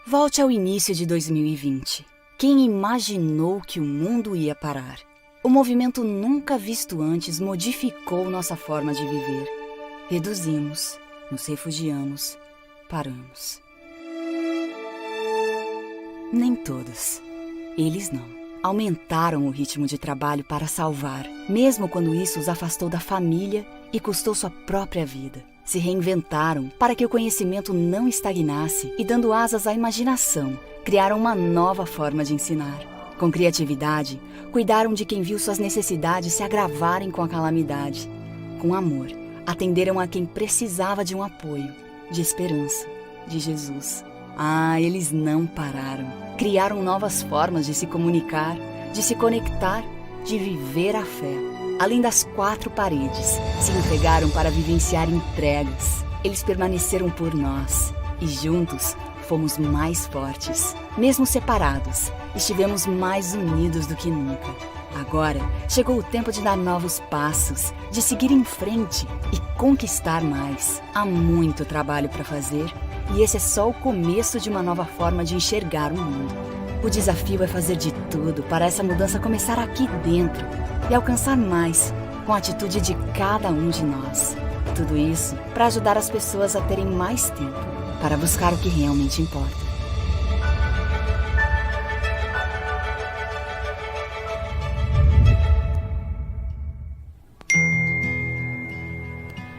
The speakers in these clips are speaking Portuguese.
Volte ao início de 2020. Quem imaginou que o mundo ia parar? O movimento nunca visto antes modificou nossa forma de viver. Reduzimos, nos refugiamos, paramos. Nem todos. Eles não. Aumentaram o ritmo de trabalho para salvar, mesmo quando isso os afastou da família e custou sua própria vida. Se reinventaram para que o conhecimento não estagnasse e, dando asas à imaginação, criaram uma nova forma de ensinar. Com criatividade, cuidaram de quem viu suas necessidades se agravarem com a calamidade. Com amor, atenderam a quem precisava de um apoio, de esperança, de Jesus. Eles não pararam. Criaram novas formas de se comunicar, de se conectar, de viver a fé. Além das 4 paredes, se entregaram para vivenciar entregas. Eles permaneceram por nós e juntos fomos mais fortes. Mesmo separados, estivemos mais unidos do que nunca. Agora chegou o tempo de dar novos passos, de seguir em frente e conquistar mais. Há muito trabalho para fazer e esse é só o começo de uma nova forma de enxergar o mundo. O desafio é fazer de tudo para essa mudança começar aqui dentro e alcançar mais, com a atitude de cada um de nós. Tudo isso para ajudar as pessoas a terem mais tempo para buscar o que realmente importa.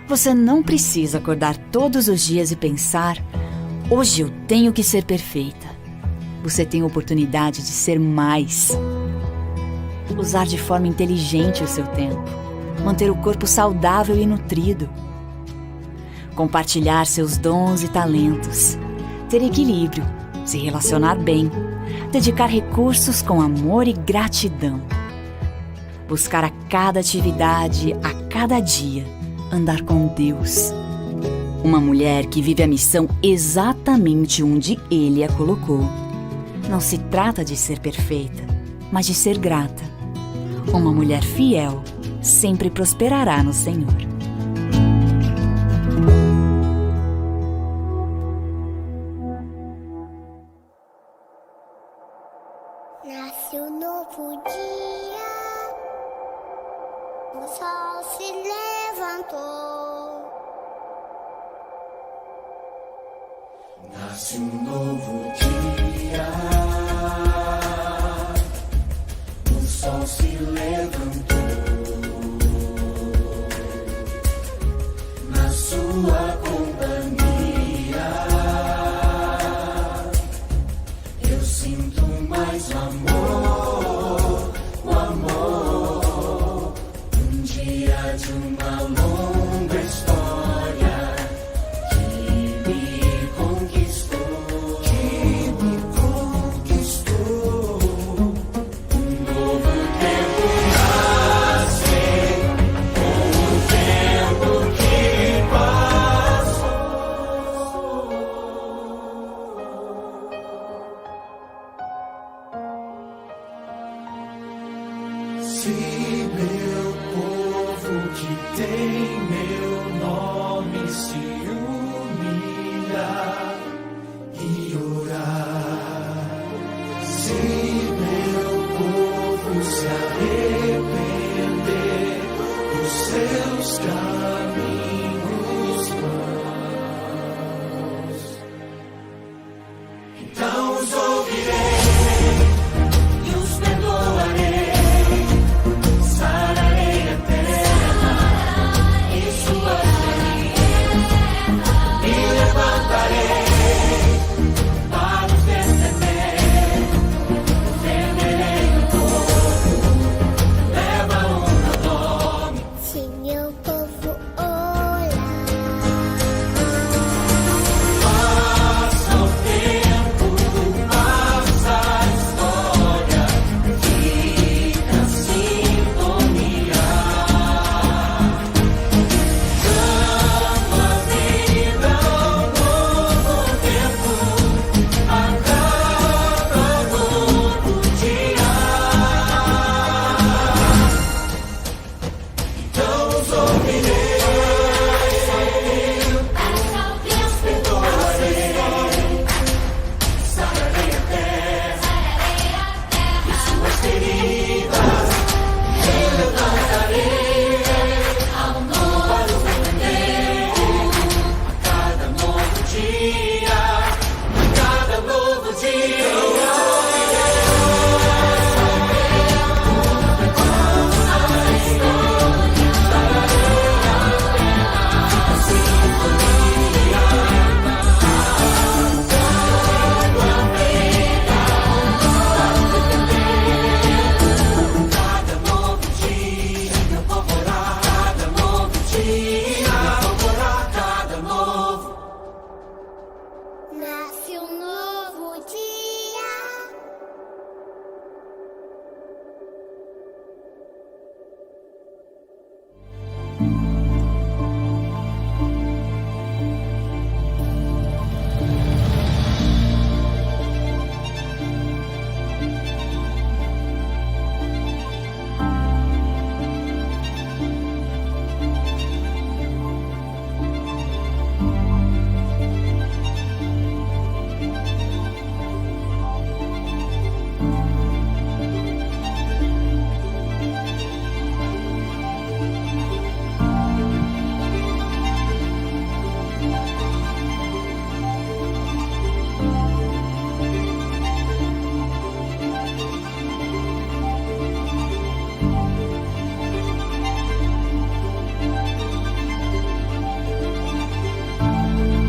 Você não precisa acordar todos os dias e pensar: hoje eu tenho que ser perfeita. Você tem a oportunidade de ser mais. Usar de forma inteligente o seu tempo. Manter o corpo saudável e nutrido. Compartilhar seus dons e talentos. Ter equilíbrio. Se relacionar bem. Dedicar recursos com amor e gratidão. Buscar a cada atividade, a cada dia, andar com Deus. Uma mulher que vive a missão exatamente onde Ele a colocou. Não se trata de ser perfeita, mas de ser grata. Uma mulher fiel sempre prosperará no Senhor. Nasce um novo dia, o sol se levantou. Nasce um novo dia, o sol se levantou. Na sua companhia, eu sinto mais amor, o amor. Um dia de uma longa história que me conquistou. Um novo tempo nasce com o tempo que passa.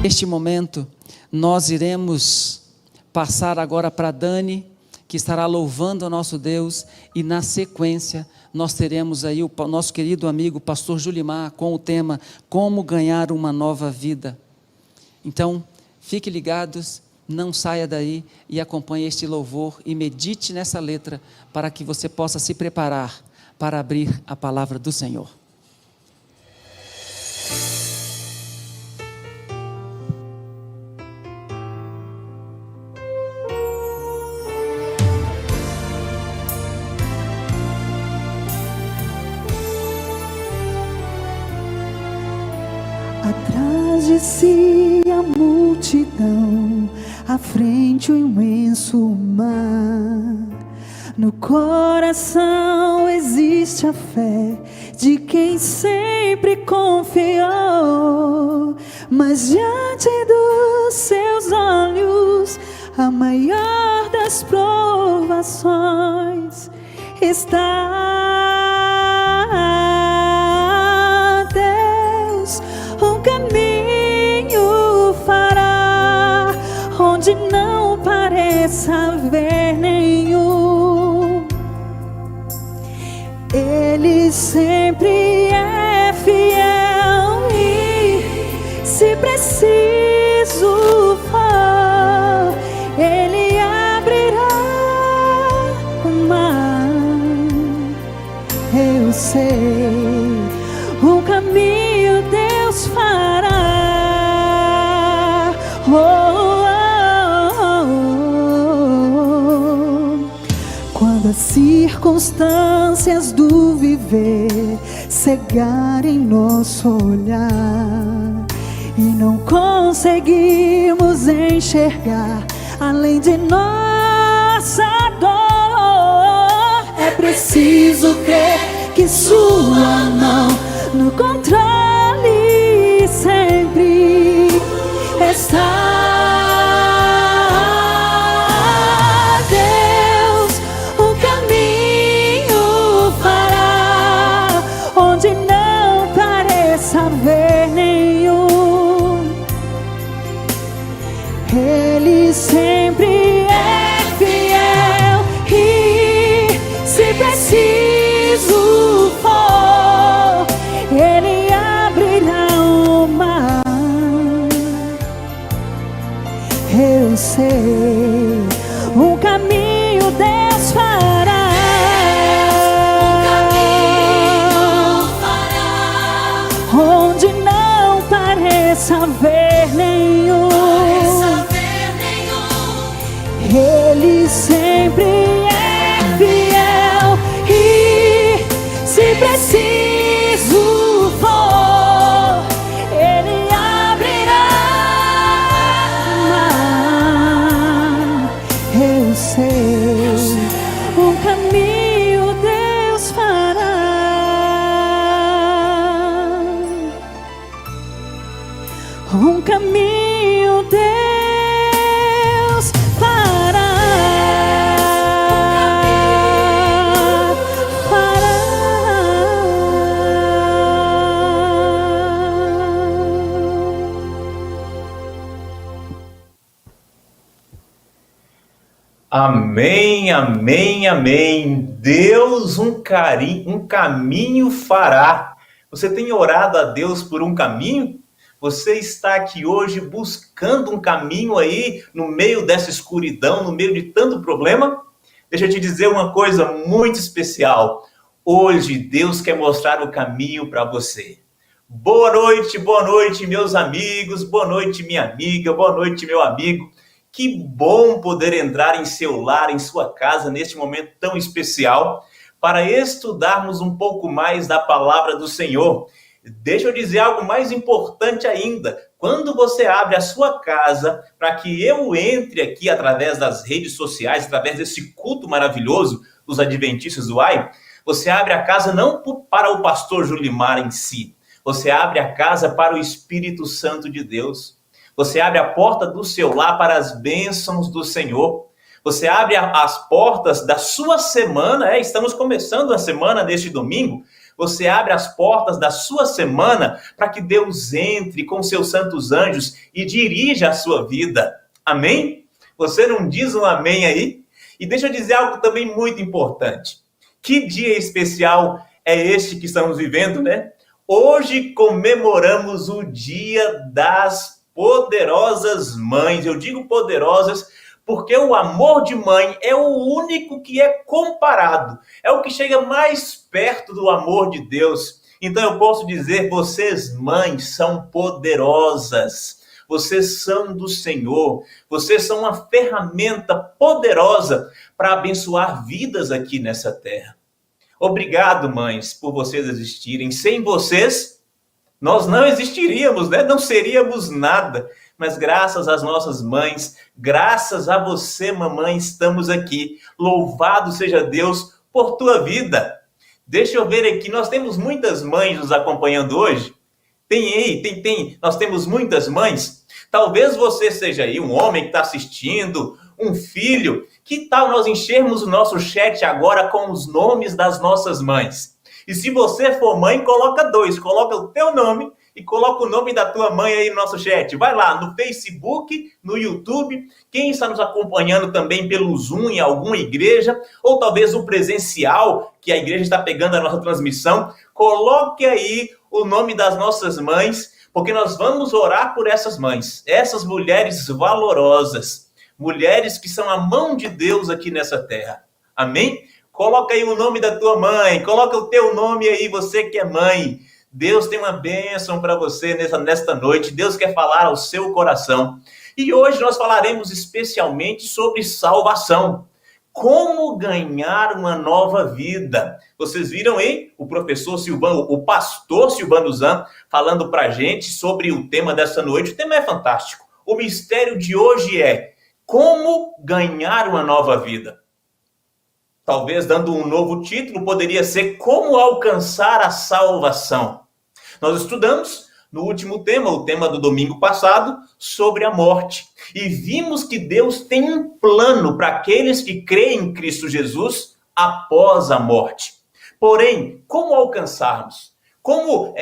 Neste momento, nós iremos passar agora para Dani, que estará louvando o nosso Deus, e na sequência nós teremos aí o nosso querido amigo pastor Julimar com o tema Como Ganhar uma Nova Vida. Então, fique ligados, não saia daí e acompanhe este louvor e medite nessa letra para que você possa se preparar para abrir a palavra do Senhor. Atrás de si a multidão, à frente o imenso mar. No coração existe a fé de quem sempre confiou, mas diante dos seus olhos a maior das provações está. Um caminho fará onde não pareça haver nenhum. Ele sempre é fiel e, se preciso for, Ele abrirá o mar. Eu sei, um caminho Deus fará. Oh, oh, oh, oh. Quando as circunstâncias do viver cegarem nosso olhar e não conseguimos enxergar além de nossa dor, é preciso crer que sua mão no controle sempre está. Deus o caminho fará onde não pareça haver nenhum. Ele sempre é fiel e, se preciso for, Ele abrirá o mar. Eu sei, um caminho Deus fará. Onde não pareça haver nenhum. Ele sempre é fiel e, se preciso for, Ele abrirá o mar. Eu sei, um caminho Deus fará. Um caminho Deus fará. Amém, amém, amém. Deus um caminho fará. Você tem orado a Deus por um caminho? Você está aqui hoje buscando um caminho aí no meio dessa escuridão, no meio de tanto problema? Deixa eu te dizer uma coisa muito especial. Hoje Deus quer mostrar o caminho para você. Boa noite, meus amigos. Boa noite, minha amiga. Boa noite, meu amigo. Que bom poder entrar em seu lar, em sua casa, neste momento tão especial, para estudarmos um pouco mais da palavra do Senhor. Deixa eu dizer algo mais importante ainda. Quando você abre a sua casa para que eu entre aqui através das redes sociais, através desse culto maravilhoso dos Adventistas do AI, você abre a casa não para o pastor Julimar em si, você abre a casa para o Espírito Santo de Deus. Você abre a porta do seu lar para as bênçãos do Senhor. Você abre as portas da sua semana. Estamos começando a semana neste domingo. Você abre as portas da sua semana para que Deus entre com seus santos anjos e dirija a sua vida. Amém? Você não diz um amém aí? E deixa eu dizer algo também muito importante. Que dia especial é este que estamos vivendo, né? Hoje comemoramos o Dia das Poderosas Mães. Eu digo poderosas porque o amor de mãe é o único que é comparado. É o que chega mais perto do amor de Deus. Então eu posso dizer, vocês mães são poderosas. Vocês são do Senhor. Vocês são uma ferramenta poderosa para abençoar vidas aqui nessa terra. Obrigado, mães, por vocês existirem. Sem vocês, nós não existiríamos, né? Não seríamos nada. Mas graças às nossas mães, graças a você, mamãe, estamos aqui. Louvado seja Deus por tua vida. Deixa eu ver aqui, nós temos muitas mães nos acompanhando hoje. Tem. Nós temos muitas mães. Talvez você seja aí um homem que está assistindo, um filho. Que tal nós enchermos o nosso chat agora com os nomes das nossas mães? E se você for mãe, coloca 2. Coloca o teu nome e coloca o nome da tua mãe aí no nosso chat. Vai lá no Facebook, no YouTube. Quem está nos acompanhando também pelo Zoom em alguma igreja, ou talvez o presencial, que a igreja está pegando a nossa transmissão, coloque aí o nome das nossas mães, porque nós vamos orar por essas mães, essas mulheres valorosas, mulheres que são a mão de Deus aqui nessa terra. Amém? Coloca aí o nome da tua mãe, coloca o teu nome aí, você que é mãe. Deus tem uma bênção para você nesta noite, Deus quer falar ao seu coração. E hoje nós falaremos especialmente sobre salvação. Como ganhar uma nova vida. Vocês viram aí o professor Silvano, o pastor Silvano Zan, falando para a gente sobre o tema dessa noite. O tema é fantástico. O mistério de hoje é como ganhar uma nova vida. Talvez dando um novo título, poderia ser Como Alcançar a Salvação. Nós estudamos no último tema, o tema do domingo passado, sobre a morte. E vimos que Deus tem um plano para aqueles que creem em Cristo Jesus após a morte. Porém, como alcançarmos? Como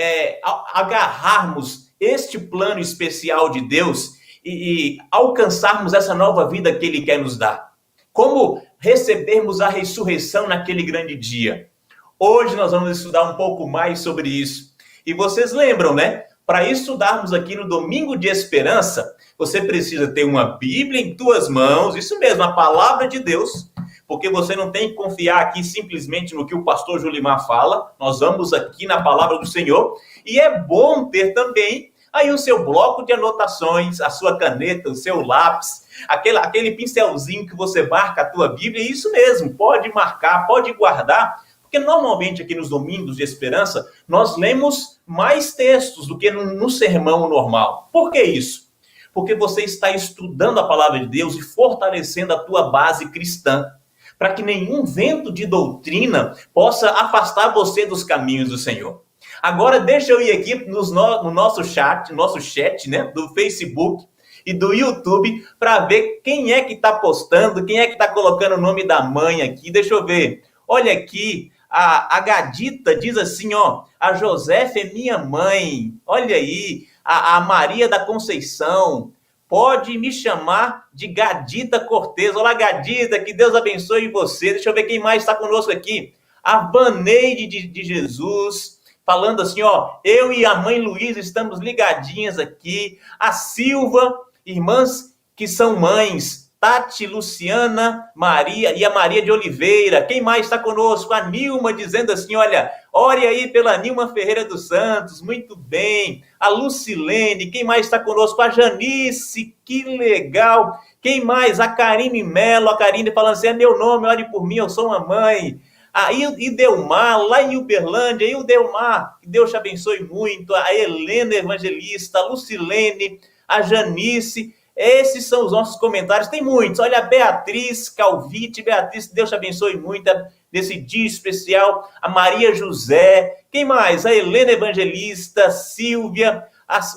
agarrarmos este plano especial de Deus e alcançarmos essa nova vida que Ele quer nos dar? Como recebermos a ressurreição naquele grande dia? Hoje nós vamos estudar um pouco mais sobre isso. E vocês lembram, né? Para estudarmos aqui no Domingo de Esperança, você precisa ter uma Bíblia em tuas mãos, isso mesmo, a palavra de Deus, porque você não tem que confiar aqui simplesmente no que o pastor Julimar fala, nós vamos aqui na palavra do Senhor, e é bom ter também aí o seu bloco de anotações, a sua caneta, o seu lápis, aquele pincelzinho que você marca a tua Bíblia, isso mesmo, pode marcar, pode guardar, porque normalmente aqui nos Domingos de Esperança, nós lemos mais textos do que no sermão normal. Por que isso? Porque você está estudando a palavra de Deus e fortalecendo a tua base cristã, para que nenhum vento de doutrina possa afastar você dos caminhos do Senhor. Agora deixa eu ir aqui no nosso chat, né, do Facebook e do YouTube, para ver quem é que está postando, quem é que está colocando o nome da mãe aqui. Deixa eu ver. Olha aqui. A Gadita diz assim, ó, a Josefa é minha mãe. Olha aí, a Maria da Conceição, pode me chamar de Gadita Cortez. Olá, Gadita, que Deus abençoe você. Deixa eu ver quem mais está conosco aqui. A Vaneide de Jesus, falando assim, ó, eu e a mãe Luísa estamos ligadinhas aqui. A Silva, irmãs que são mães, Tati, Luciana, Maria e a Maria de Oliveira. Quem mais está conosco? A Nilma dizendo assim, olha, ore aí pela Nilma Ferreira dos Santos, muito bem. A Lucilene, quem mais está conosco? A Janice, que legal. Quem mais? A Karine Mello, a Karine falando assim, é meu nome, ore por mim, eu sou uma mãe. A Idelmar, lá em Uberlândia, Idelmar, que Deus te abençoe muito. A Helena Evangelista, a Lucilene, a Janice. Esses são os nossos comentários, tem muitos. Olha, a Beatriz Calvite, Beatriz, Deus te abençoe muito nesse dia especial. A Maria José, quem mais? A Helena Evangelista, Silvia,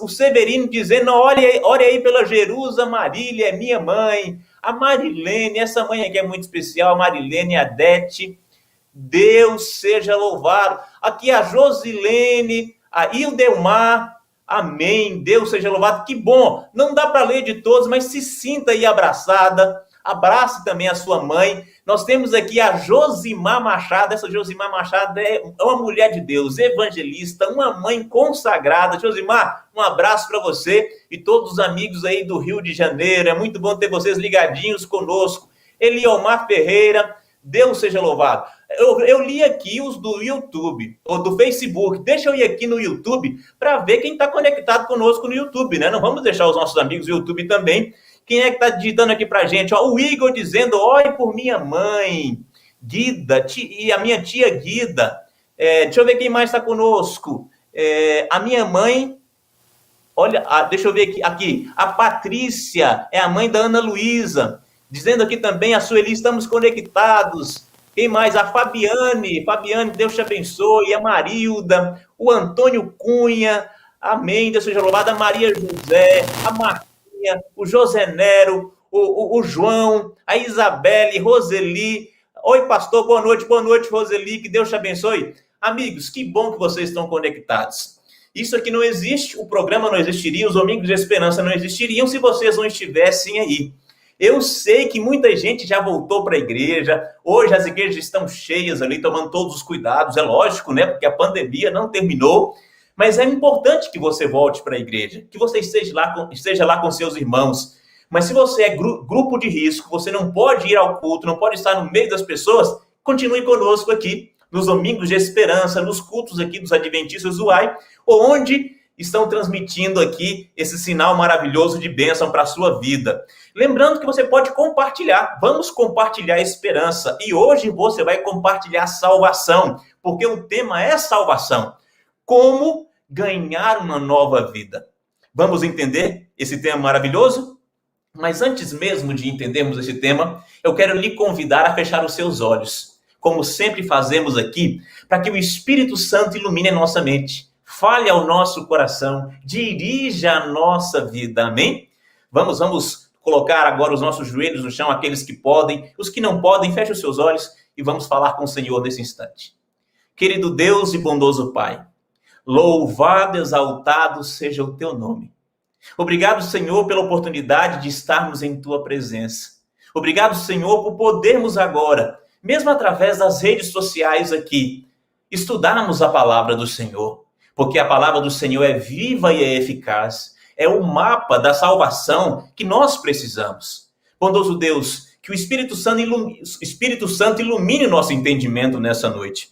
o Severino dizendo, ore aí pela Jerusa Marília, é minha mãe. A Marilene, essa mãe aqui é muito especial, a Marilene, a Dete. Deus seja louvado. Aqui a Josilene, a Ildelmar, amém, Deus seja louvado. Que bom, não dá para ler de todos, mas se sinta aí abraçada. Abrace também a sua mãe. Nós temos aqui a Josimar Machado. Essa Josimar Machado é uma mulher de Deus, evangelista, uma mãe consagrada. Josimar, um abraço para você e todos os amigos aí do Rio de Janeiro. É muito bom ter vocês ligadinhos conosco. Eliomar Ferreira, Deus seja louvado. Eu li aqui os do YouTube, ou do Facebook. Deixa eu ir aqui no YouTube para ver quem está conectado conosco no YouTube, né? Não vamos deixar os nossos amigos do YouTube também. Quem é que está digitando aqui para a gente? Ó, o Igor dizendo, ore por minha mãe, Guida, e a minha tia Guida. Deixa eu ver quem mais está conosco. A minha mãe, olha, deixa eu ver aqui. A Patrícia é a mãe da Ana Luísa. Dizendo aqui também, a Sueli, estamos conectados. Quem mais? A Fabiane, Deus te abençoe. A Marilda, o Antônio Cunha, amém, Deus seja louvado. A Maria José, a Marquinha, o José Nero, o João, a Isabelle, Roseli. Oi, pastor, boa noite, Roseli, que Deus te abençoe. Amigos, que bom que vocês estão conectados. Isso aqui não existe, o programa não existiria, os Domingos de Esperança não existiriam se vocês não estivessem aí. Eu sei que muita gente já voltou para a igreja, hoje as igrejas estão cheias ali, tomando todos os cuidados, é lógico, né? Porque a pandemia não terminou, mas é importante que você volte para a igreja, que você esteja lá com seus irmãos. Mas se você é grupo de risco, você não pode ir ao culto, não pode estar no meio das pessoas, continue conosco aqui, nos Domingos de Esperança, nos cultos aqui dos Adventistas do UAI, onde estão transmitindo aqui esse sinal maravilhoso de bênção para a sua vida. Lembrando que você pode compartilhar, vamos compartilhar esperança, e hoje você vai compartilhar salvação, porque o tema é salvação. Como ganhar uma nova vida. Vamos entender esse tema maravilhoso? Mas antes mesmo de entendermos esse tema, eu quero lhe convidar a fechar os seus olhos, como sempre fazemos aqui, para que o Espírito Santo ilumine a nossa mente, fale ao nosso coração, dirija a nossa vida, amém? Vamos colocar agora os nossos joelhos no chão, aqueles que podem, os que não podem, feche os seus olhos e vamos falar com o Senhor nesse instante. Querido Deus e bondoso Pai, louvado, exaltado seja o teu nome. Obrigado, Senhor, pela oportunidade de estarmos em tua presença. Obrigado, Senhor, por podermos agora, mesmo através das redes sociais aqui, estudarmos a palavra do Senhor. Porque a palavra do Senhor é viva e é eficaz. É o mapa da salvação que nós precisamos. Bondoso Deus, que o Espírito Santo ilumine o nosso entendimento nessa noite.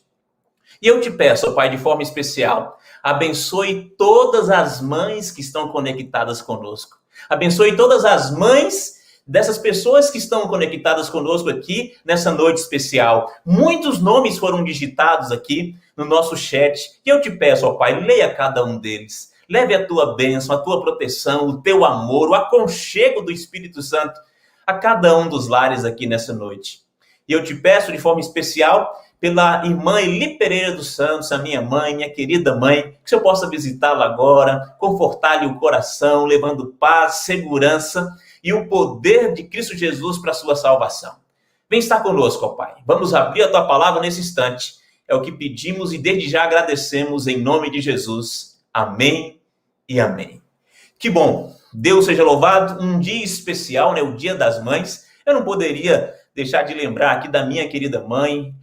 E eu te peço, ó Pai, de forma especial, abençoe todas as mães que estão conectadas conosco. Abençoe todas as mães dessas pessoas que estão conectadas conosco aqui nessa noite especial. Muitos nomes foram digitados aqui no nosso chat. E eu te peço, ó Pai, leia cada um deles. Leve a tua bênção, a tua proteção, o teu amor, o aconchego do Espírito Santo a cada um dos lares aqui nessa noite. E eu te peço de forma especial pela irmã Eli Pereira dos Santos, a minha mãe, minha querida mãe, que eu possa visitá-la agora, confortar-lhe o coração, levando paz, segurança e o poder de Cristo Jesus para a sua salvação. Vem estar conosco, ó Pai. Vamos abrir a tua palavra nesse instante. É o que pedimos e desde já agradecemos em nome de Jesus. Amém e amém. Que bom. Deus seja louvado. Um dia especial, né? O Dia das Mães. Eu não poderia deixar de lembrar aqui da minha querida mãe,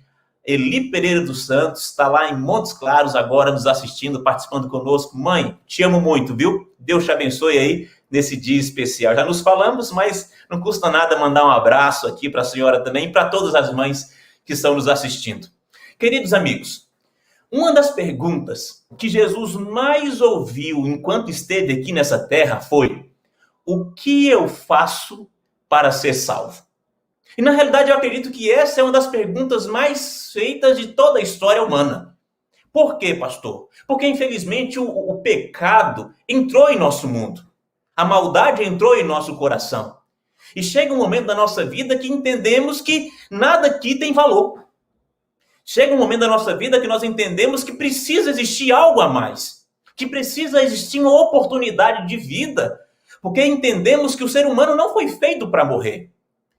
Eli Pereira dos Santos, está lá em Montes Claros agora nos assistindo, participando conosco. Mãe, te amo muito, viu? Deus te abençoe aí nesse dia especial. Já nos falamos, mas não custa nada mandar um abraço aqui para a senhora também e para todas as mães que estão nos assistindo. Queridos amigos, uma das perguntas que Jesus mais ouviu enquanto esteve aqui nessa terra foi: o que eu faço para ser salvo? E na realidade eu acredito que essa é uma das perguntas mais feitas de toda a história humana. Por quê, pastor? Porque infelizmente o pecado entrou em nosso mundo. A maldade entrou em nosso coração. E chega um momento da nossa vida que entendemos que nada aqui tem valor. Chega um momento da nossa vida que nós entendemos que precisa existir algo a mais. Que precisa existir uma oportunidade de vida. Porque entendemos que o ser humano não foi feito para morrer.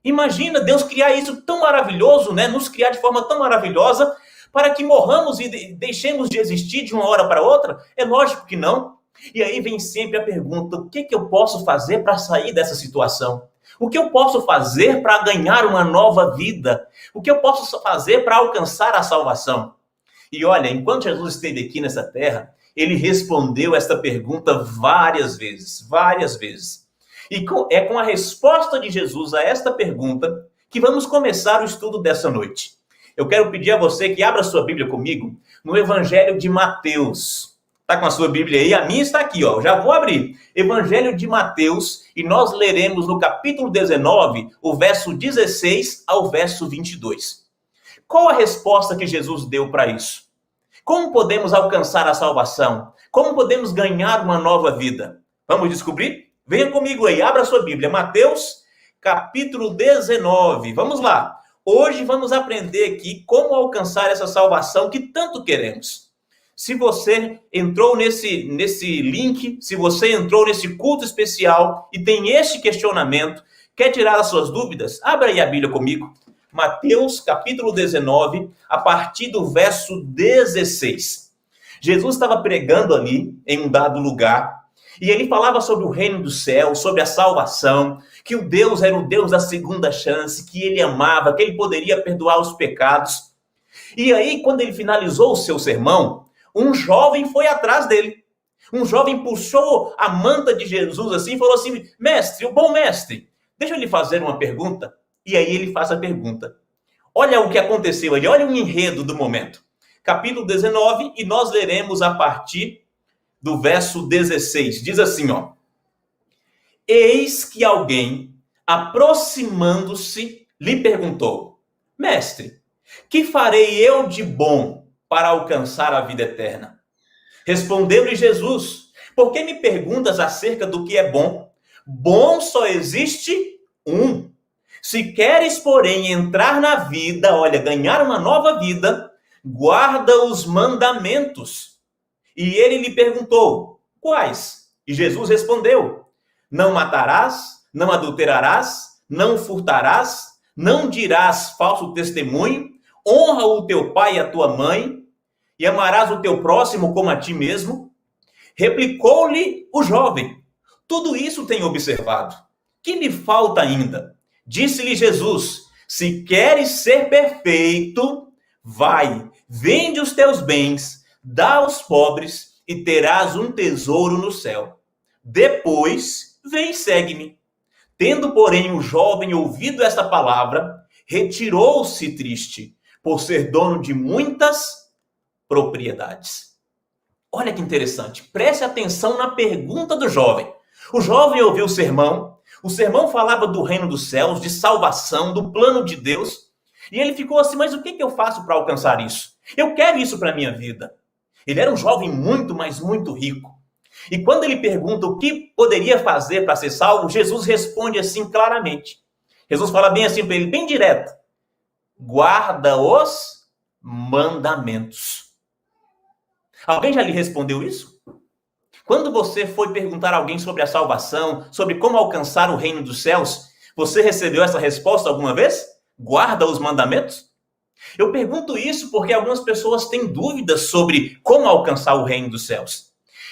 Imagina Deus criar isso tão maravilhoso, né? Nos criar de forma tão maravilhosa para que morramos e deixemos de existir de uma hora para outra? É lógico que não. E aí vem sempre a pergunta: o que eu posso fazer para sair dessa situação? O que eu posso fazer para ganhar uma nova vida? O que eu posso fazer para alcançar a salvação? E olha, enquanto Jesus esteve aqui nessa terra, ele respondeu esta pergunta várias vezes, várias vezes. E é com a resposta de Jesus a esta pergunta que vamos começar o estudo dessa noite. Eu quero pedir a você que abra sua Bíblia comigo no Evangelho de Mateus. Está com a sua Bíblia aí? A minha está aqui, ó. Já vou abrir. Evangelho de Mateus, e nós leremos no capítulo 19, o verso 16 ao verso 22. Qual a resposta que Jesus deu para isso? Como podemos alcançar a salvação? Como podemos ganhar uma nova vida? Vamos descobrir? Venha comigo aí, abra sua Bíblia. Mateus, capítulo 19. Vamos lá. Hoje vamos aprender aqui como alcançar essa salvação que tanto queremos. Se você entrou nesse link, se você entrou nesse culto especial e tem este questionamento, quer tirar as suas dúvidas, abra aí a Bíblia comigo. Mateus, capítulo 19, a partir do verso 16. Jesus estava pregando ali, em um dado lugar, e ele falava sobre o reino do céu, sobre a salvação, que o Deus era o Deus da segunda chance, que ele amava, que ele poderia perdoar os pecados. E aí, quando ele finalizou o seu sermão, um jovem foi atrás dele. Um jovem puxou a manta de Jesus assim e falou assim: mestre, o bom mestre, deixa eu lhe fazer uma pergunta. E aí ele faz a pergunta. Olha o que aconteceu ali, olha o enredo do momento. Capítulo 19, e nós leremos a partir do verso 16. Diz assim, ó: eis que alguém, aproximando-se, lhe perguntou: mestre, que farei eu de bom para alcançar a vida eterna? Respondeu-lhe Jesus: por que me perguntas acerca do que é bom? Bom só existe um. Se queres, porém, entrar na vida, olha, ganhar uma nova vida, guarda os mandamentos. E ele lhe perguntou: quais? E Jesus respondeu: não matarás, não adulterarás, não furtarás, não dirás falso testemunho, honra o teu pai e a tua mãe, e amarás o teu próximo como a ti mesmo. Replicou-lhe o jovem: tudo isso tenho observado. Que me falta ainda? Disse-lhe Jesus: se queres ser perfeito, vai, vende os teus bens, dá aos pobres e terás um tesouro no céu. Depois, vem e segue-me. Tendo, porém, o jovem ouvido esta palavra, retirou-se triste, por ser dono de muitas propriedades. Olha que interessante, preste atenção na pergunta do jovem. O jovem ouviu o sermão falava do reino dos céus, de salvação, do plano de Deus, e ele ficou assim: mas o que eu faço para alcançar isso? Eu quero isso para a minha vida. Ele era um jovem muito, mas muito rico. E quando ele pergunta o que poderia fazer para ser salvo, Jesus responde assim claramente. Jesus fala bem assim para ele, bem direto: guarda os mandamentos. Alguém já lhe respondeu isso? Quando você foi perguntar a alguém sobre a salvação, sobre como alcançar o reino dos céus, você recebeu essa resposta alguma vez? Guarda os mandamentos? Eu pergunto isso porque algumas pessoas têm dúvidas sobre como alcançar o reino dos céus.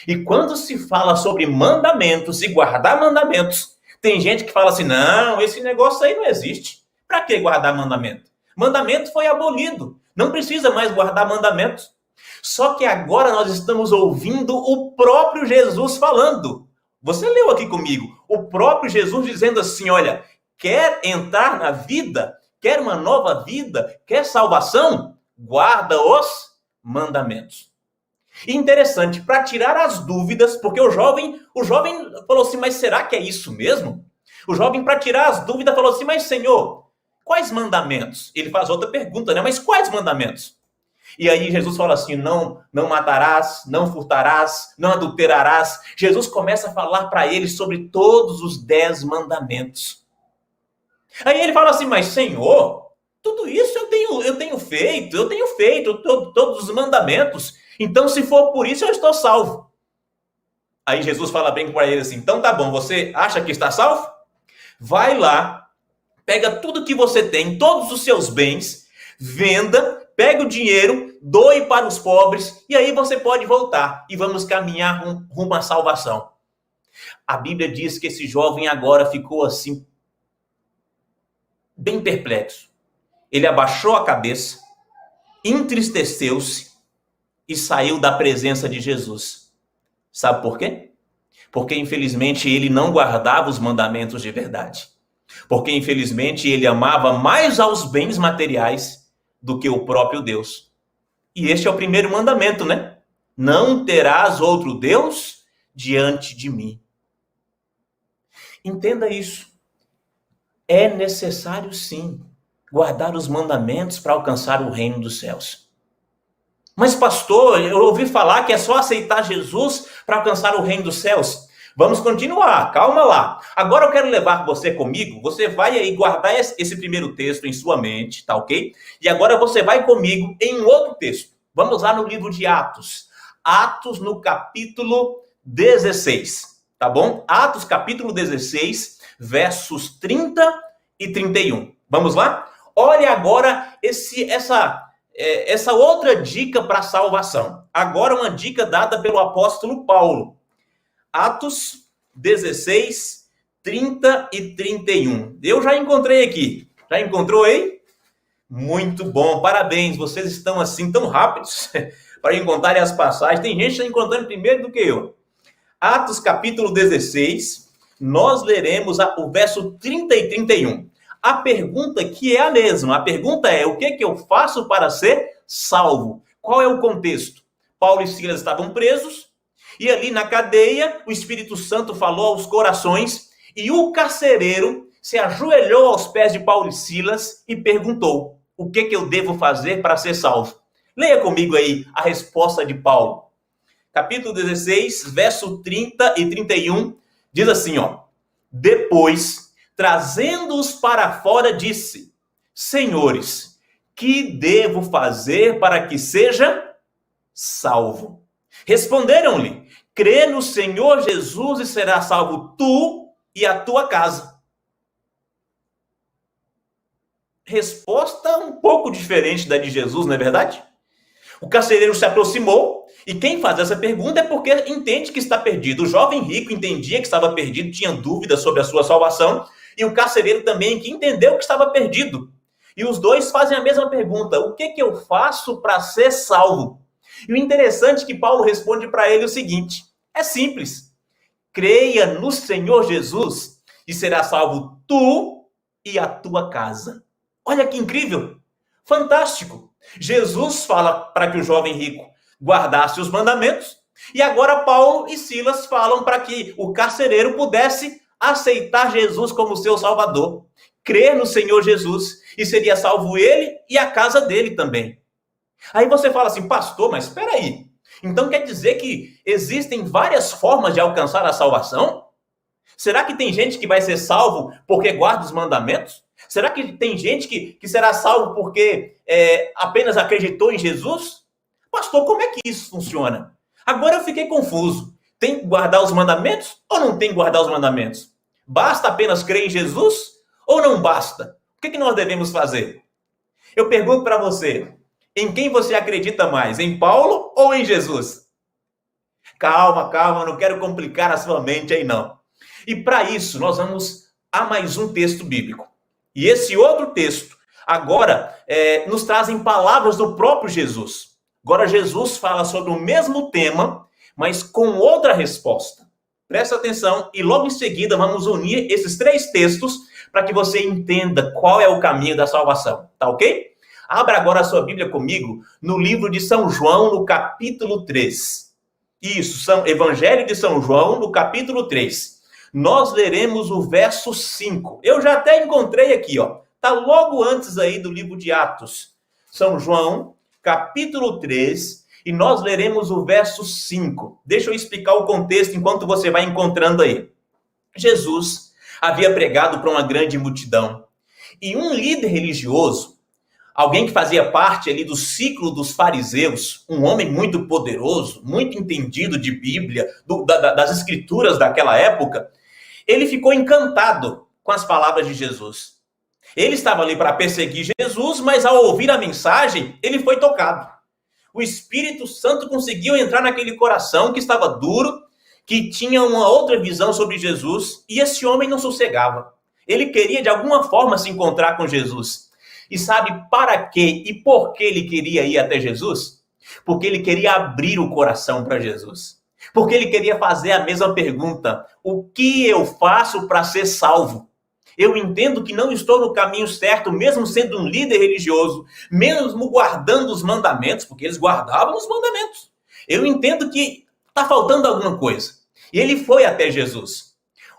E quando se fala sobre mandamentos e guardar mandamentos, tem gente que fala assim: não, esse negócio aí não existe. Para que guardar mandamento? Mandamento foi abolido. Não precisa mais guardar mandamentos. Só que agora nós estamos ouvindo o próprio Jesus falando. Você leu aqui comigo. O próprio Jesus dizendo assim: olha, quer entrar na vida? Quer uma nova vida? Quer salvação? Guarda os mandamentos. E interessante, para tirar as dúvidas, porque o jovem falou assim: mas será que é isso mesmo? O jovem, para tirar as dúvidas, falou assim: mas Senhor, quais mandamentos? Ele faz outra pergunta, né? Mas quais mandamentos? E aí Jesus fala assim: não matarás, não furtarás, não adulterarás. Jesus começa a falar para ele sobre todos os 10 mandamentos. Aí ele fala assim: mas Senhor, tudo isso eu tenho feito todos os mandamentos. Então, se for por isso, eu estou salvo. Aí Jesus fala bem para ele assim: então tá bom, você acha que está salvo? Vai lá, Pega tudo que você tem, todos os seus bens, venda, pega o dinheiro, doe para os pobres, e aí você pode voltar e vamos caminhar rumo à salvação. A Bíblia diz que esse jovem agora ficou assim, bem perplexo. Ele abaixou a cabeça, entristeceu-se e saiu da presença de Jesus. Sabe por quê? Porque, infelizmente, ele não guardava os mandamentos de verdade. Porque, infelizmente, ele amava mais aos bens materiais do que o próprio Deus. E este é o primeiro mandamento, né? Não terás outro Deus diante de mim. Entenda isso. É necessário, sim, guardar os mandamentos para alcançar o reino dos céus. Mas, pastor, eu ouvi falar que é só aceitar Jesus para alcançar o reino dos céus. Vamos continuar, calma lá. Agora eu quero levar você comigo, você vai aí guardar esse primeiro texto em sua mente, tá ok? E agora você vai comigo em outro texto. Vamos lá no livro de Atos. Atos no capítulo 16, tá bom? Atos capítulo 16, versos 30 e 31. Vamos lá? Olha agora essa outra dica para a salvação. Agora uma dica dada pelo apóstolo Paulo. Atos 16, 30 e 31. Eu já encontrei aqui. Já encontrou aí? Muito bom, parabéns. Vocês estão assim tão rápidos para encontrarem as passagens. Tem gente que está encontrando primeiro do que eu. Atos capítulo 16, nós leremos o verso 30 e 31. A pergunta que é a mesma. A pergunta é: o que eu faço para ser salvo? Qual é o contexto? Paulo e Silas estavam presos. E ali na cadeia, o Espírito Santo falou aos corações e o carcereiro se ajoelhou aos pés de Paulo e Silas e perguntou: o que eu devo fazer para ser salvo? Leia comigo aí a resposta de Paulo. Capítulo 16, verso 30 e 31, diz assim, ó: depois, trazendo-os para fora, disse: senhores, que devo fazer para que seja salvo? Responderam-lhe: crê no Senhor Jesus e será salvo tu e a tua casa. Resposta um pouco diferente da de Jesus, não é verdade? O carcereiro se aproximou e quem faz essa pergunta é porque entende que está perdido. O jovem rico entendia que estava perdido, tinha dúvidas sobre a sua salvação, e o carcereiro também que entendeu que estava perdido. E os dois fazem a mesma pergunta: o que eu faço para ser salvo? E o interessante é que Paulo responde para ele o seguinte: é simples. Creia no Senhor Jesus e será salvo tu e a tua casa. Olha que incrível! Fantástico! Jesus fala para que o jovem rico guardasse os mandamentos, e agora Paulo e Silas falam para que o carcereiro pudesse aceitar Jesus como seu salvador, crer no Senhor Jesus, e seria salvo ele e a casa dele também. Aí você fala assim: pastor, mas espera aí. Então quer dizer que existem várias formas de alcançar a salvação? Será que tem gente que vai ser salvo porque guarda os mandamentos? Será que tem gente que será salvo porque apenas acreditou em Jesus? Pastor, como é que isso funciona? Agora eu fiquei confuso. Tem que guardar os mandamentos ou não tem que guardar os mandamentos? Basta apenas crer em Jesus ou não basta? O que nós devemos fazer? Eu pergunto para você: em quem você acredita mais? Em Paulo ou em Jesus? Calma, não quero complicar a sua mente aí não. E para isso nós vamos a mais um texto bíblico. E esse outro texto agora nos trazem palavras do próprio Jesus. Agora Jesus fala sobre o mesmo tema, mas com outra resposta. Presta atenção e logo em seguida vamos unir esses três textos para que você entenda qual é o caminho da salvação. Tá ok? Abra agora a sua Bíblia comigo no livro de São João, no capítulo 3. Isso, Evangelho de São João, no capítulo 3. Nós leremos o verso 5. Eu já até encontrei aqui, ó. Tá logo antes aí do livro de Atos. São João, capítulo 3, e nós leremos o verso 5. Deixa eu explicar o contexto enquanto você vai encontrando aí. Jesus havia pregado para uma grande multidão. E um líder religioso, alguém que fazia parte ali do ciclo dos fariseus, um homem muito poderoso, muito entendido de Bíblia, das escrituras daquela época, ele ficou encantado com as palavras de Jesus. Ele estava ali para perseguir Jesus, mas ao ouvir a mensagem, ele foi tocado. O Espírito Santo conseguiu entrar naquele coração que estava duro, que tinha uma outra visão sobre Jesus, e esse homem não sossegava. Ele queria, de alguma forma, se encontrar com Jesus. E sabe para quê e por que ele queria ir até Jesus? Porque ele queria abrir o coração para Jesus. Porque ele queria fazer a mesma pergunta: o que eu faço para ser salvo? Eu entendo que não estou no caminho certo, mesmo sendo um líder religioso, mesmo guardando os mandamentos, porque eles guardavam os mandamentos. Eu entendo que está faltando alguma coisa. E ele foi até Jesus.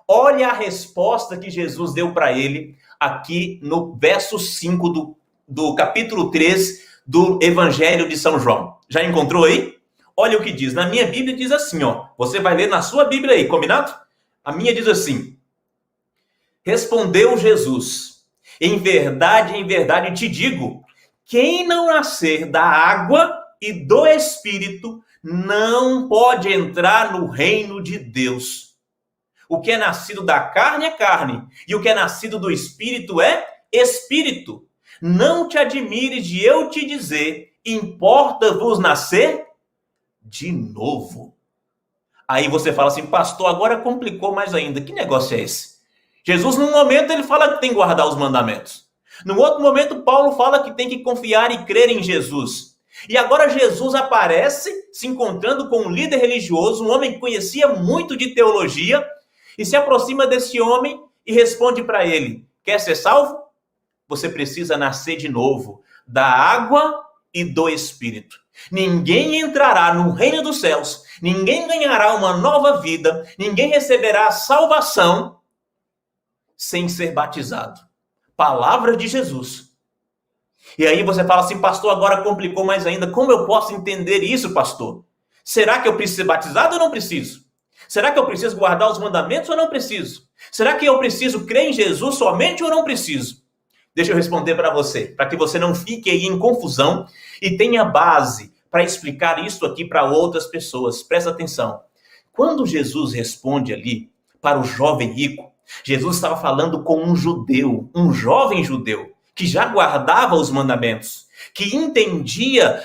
Olha a resposta que Jesus deu para ele aqui no verso 5 do capítulo 3 do Evangelho de São João. Já encontrou aí? Olha o que diz. Na minha Bíblia diz assim, ó. Você vai ler na sua Bíblia aí, combinado? A minha diz assim: respondeu Jesus: em verdade te digo, quem não nascer da água e do Espírito não pode entrar no reino de Deus. O que é nascido da carne é carne, e o que é nascido do Espírito é Espírito. Não te admires de eu te dizer, importa-vos nascer de novo. Aí você fala assim: pastor, agora complicou mais ainda. Que negócio é esse? Jesus, num momento, ele fala que tem que guardar os mandamentos. Num outro momento, Paulo fala que tem que confiar e crer em Jesus. E agora Jesus aparece se encontrando com um líder religioso, um homem que conhecia muito de teologia, e se aproxima desse homem e responde para ele: quer ser salvo? Você precisa nascer de novo, da água e do Espírito. Ninguém entrará no reino dos céus, ninguém ganhará uma nova vida, ninguém receberá salvação sem ser batizado. Palavra de Jesus. E aí você fala assim: pastor, agora complicou mais ainda. Como eu posso entender isso, pastor? Será que eu preciso ser batizado ou não preciso? Será que eu preciso guardar os mandamentos ou não preciso? Será que eu preciso crer em Jesus somente ou não preciso? Deixa eu responder para você, para que você não fique aí em confusão e tenha base para explicar isso aqui para outras pessoas. Presta atenção. Quando Jesus responde ali para o jovem rico, Jesus estava falando com um judeu, um jovem judeu, que já guardava os mandamentos, que entendia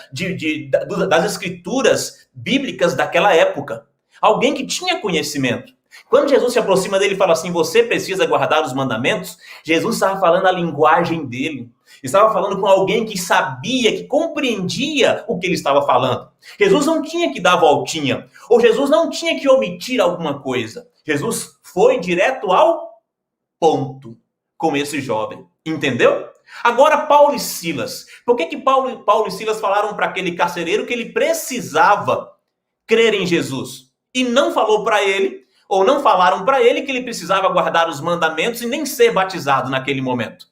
das escrituras bíblicas daquela época. Alguém que tinha conhecimento. Quando Jesus se aproxima dele e fala assim: você precisa guardar os mandamentos, Jesus estava falando a linguagem dele. Estava falando com alguém que sabia, que compreendia o que ele estava falando. Jesus não tinha que dar voltinha, ou Jesus não tinha que omitir alguma coisa. Jesus foi direto ao ponto com esse jovem. Entendeu? Agora, Paulo e Silas. Por que Paulo e Silas falaram para aquele carcereiro que ele precisava crer em Jesus? E não falou para ele, ou não falaram para ele que ele precisava guardar os mandamentos e nem ser batizado naquele momento.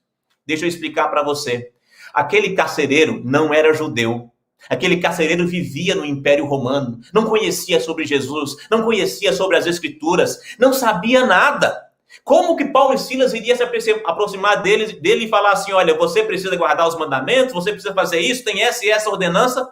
Deixa eu explicar para você. Aquele carcereiro não era judeu. Aquele carcereiro vivia no Império Romano, não conhecia sobre Jesus, não conhecia sobre as Escrituras, não sabia nada. Como que Paulo e Silas iriam se aproximar dele e falar assim: olha, você precisa guardar os mandamentos, você precisa fazer isso, tem essa e essa ordenança?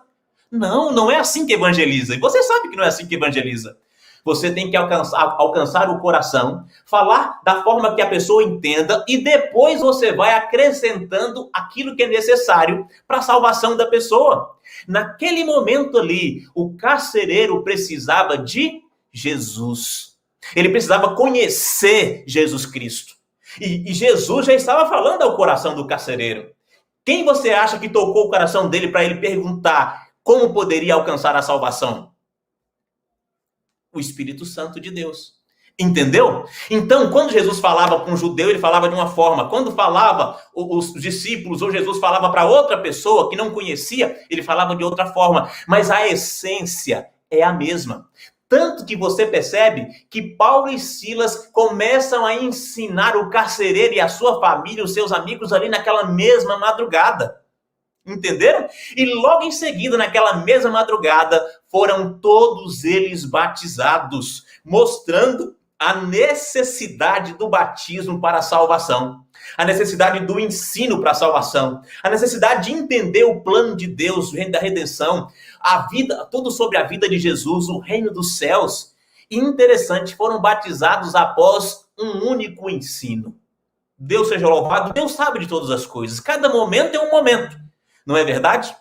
Não, não é assim que evangeliza. E você sabe que não é assim que evangeliza. Você tem que alcançar o coração, falar da forma que a pessoa entenda e depois você vai acrescentando aquilo que é necessário para a salvação da pessoa. Naquele momento ali, o carcereiro precisava de Jesus. Ele precisava conhecer Jesus Cristo. E Jesus já estava falando ao coração do carcereiro. Quem você acha que tocou o coração dele para ele perguntar como poderia alcançar a salvação? O Espírito Santo de Deus. Entendeu? Então, quando Jesus falava com um judeu, ele falava de uma forma. Quando falava os discípulos, ou Jesus falava para outra pessoa que não conhecia, ele falava de outra forma. Mas a essência é a mesma. Tanto que você percebe que Paulo e Silas começam a ensinar o carcereiro e a sua família, os seus amigos ali naquela mesma madrugada. Entenderam? E logo em seguida, naquela mesma madrugada, foram todos eles batizados, mostrando a necessidade do batismo para a salvação, a necessidade do ensino para a salvação, a necessidade de entender o plano de Deus, o reino da redenção, a vida, tudo sobre a vida de Jesus, o reino dos céus. E interessante, foram batizados após um único ensino. Deus seja louvado, Deus sabe de todas as coisas. Cada momento é um momento, não é verdade?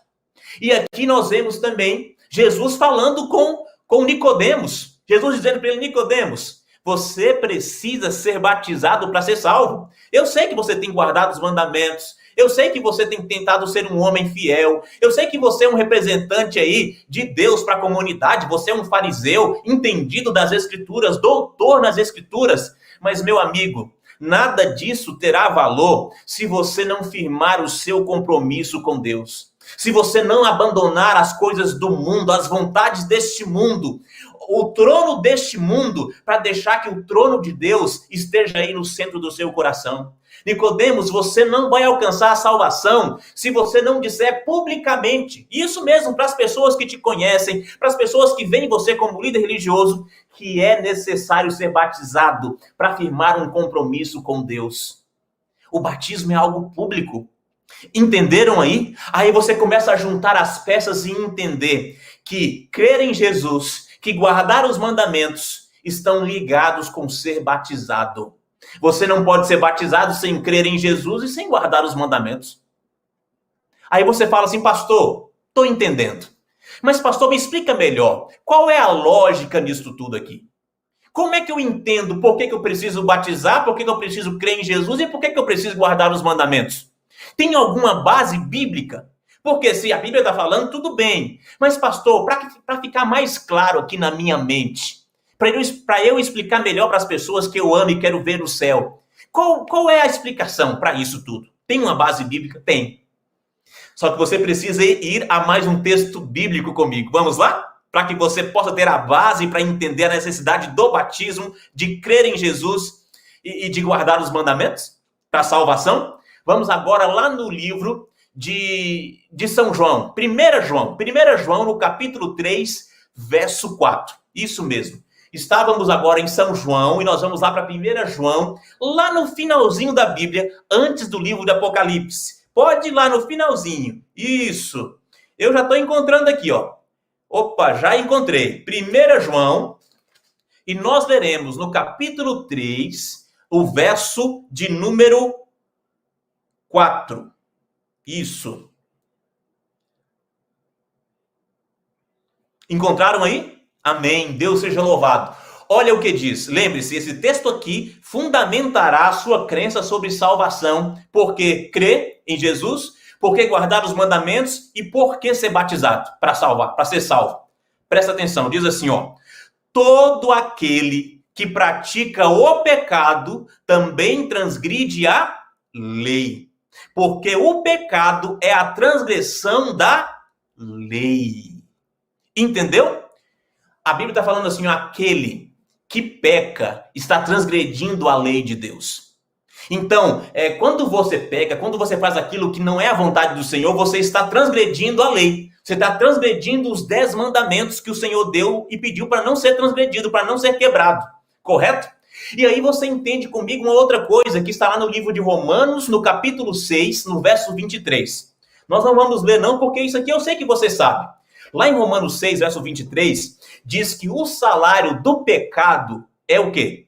E aqui nós vemos também Jesus falando com Nicodemos. Jesus dizendo para ele: Nicodemos, você precisa ser batizado para ser salvo. Eu sei que você tem guardado os mandamentos. Eu sei que você tem tentado ser um homem fiel. Eu sei que você é um representante aí de Deus para a comunidade. Você é um fariseu, entendido das Escrituras, doutor nas Escrituras. Mas, meu amigo, nada disso terá valor se você não firmar o seu compromisso com Deus. Se você não abandonar as coisas do mundo, as vontades deste mundo, o trono deste mundo, para deixar que o trono de Deus esteja aí no centro do seu coração. Nicodemos, você não vai alcançar a salvação se você não disser publicamente, isso mesmo para as pessoas que te conhecem, para as pessoas que veem você como líder religioso, que é necessário ser batizado para firmar um compromisso com Deus. O batismo é algo público. Entenderam aí? Aí você começa a juntar as peças e entender que crer em Jesus, que guardar os mandamentos, estão ligados com ser batizado. Você não pode ser batizado sem crer em Jesus e sem guardar os mandamentos. Aí você fala assim: pastor, estou entendendo. Mas pastor, me explica melhor. Qual é a lógica nisso tudo aqui? Como é que eu entendo por que eu preciso batizar, por que eu preciso crer em Jesus e por que eu preciso guardar os mandamentos? Tem alguma base bíblica? Porque se a Bíblia está falando, tudo bem. Mas pastor, para ficar mais claro aqui na minha mente, para eu explicar melhor para as pessoas que eu amo e quero ver no céu, qual é a explicação para isso tudo? Tem uma base bíblica? Tem. Só que você precisa ir a mais um texto bíblico comigo. Vamos lá? Para que você possa ter a base para entender a necessidade do batismo, de crer em Jesus e de guardar os mandamentos para a salvação. Vamos agora lá no livro de São João. 1 João, no capítulo 3, verso 4. Isso mesmo. Estávamos agora em São João e nós vamos lá para 1 João, lá no finalzinho da Bíblia, antes do livro do Apocalipse. Pode ir lá no finalzinho. Isso. Eu já estou encontrando aqui, ó. Opa, já encontrei. 1 João, e nós leremos no capítulo 3, o verso de número 4. Isso. Encontraram aí? Amém. Deus seja louvado. Olha o que diz. Lembre-se, esse texto aqui fundamentará a sua crença sobre salvação, porque crê em Jesus, porque guardar os mandamentos e porque ser batizado para salvar, para ser salvo. Presta atenção, diz assim, ó: todo aquele que pratica o pecado também transgride a lei, porque o pecado é a transgressão da lei. Entendeu? A Bíblia está falando assim, ó, aquele que peca está transgredindo a lei de Deus. Então, quando você peca, quando você faz aquilo que não é a vontade do Senhor, você está transgredindo a lei. Você está transgredindo os 10 mandamentos que o Senhor deu e pediu para não ser transgredido, para não ser quebrado. Correto? E aí você entende comigo uma outra coisa que está lá no livro de Romanos, no capítulo 6, no verso 23. Nós não vamos ler não, porque isso aqui eu sei que você sabe. Lá em Romanos 6, verso 23, diz que o salário do pecado é o quê?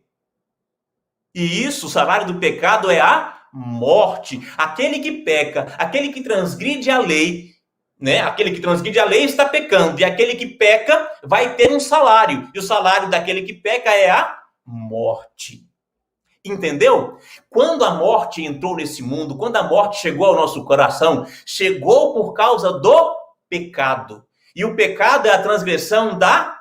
E isso, o salário do pecado é a morte. Aquele que peca, aquele que transgride a lei, né? Aquele que transgride a lei está pecando. E aquele que peca vai ter um salário. E o salário daquele que peca é a morte. Entendeu? Quando a morte entrou nesse mundo, quando a morte chegou ao nosso coração, chegou por causa do pecado. E o pecado é a transgressão da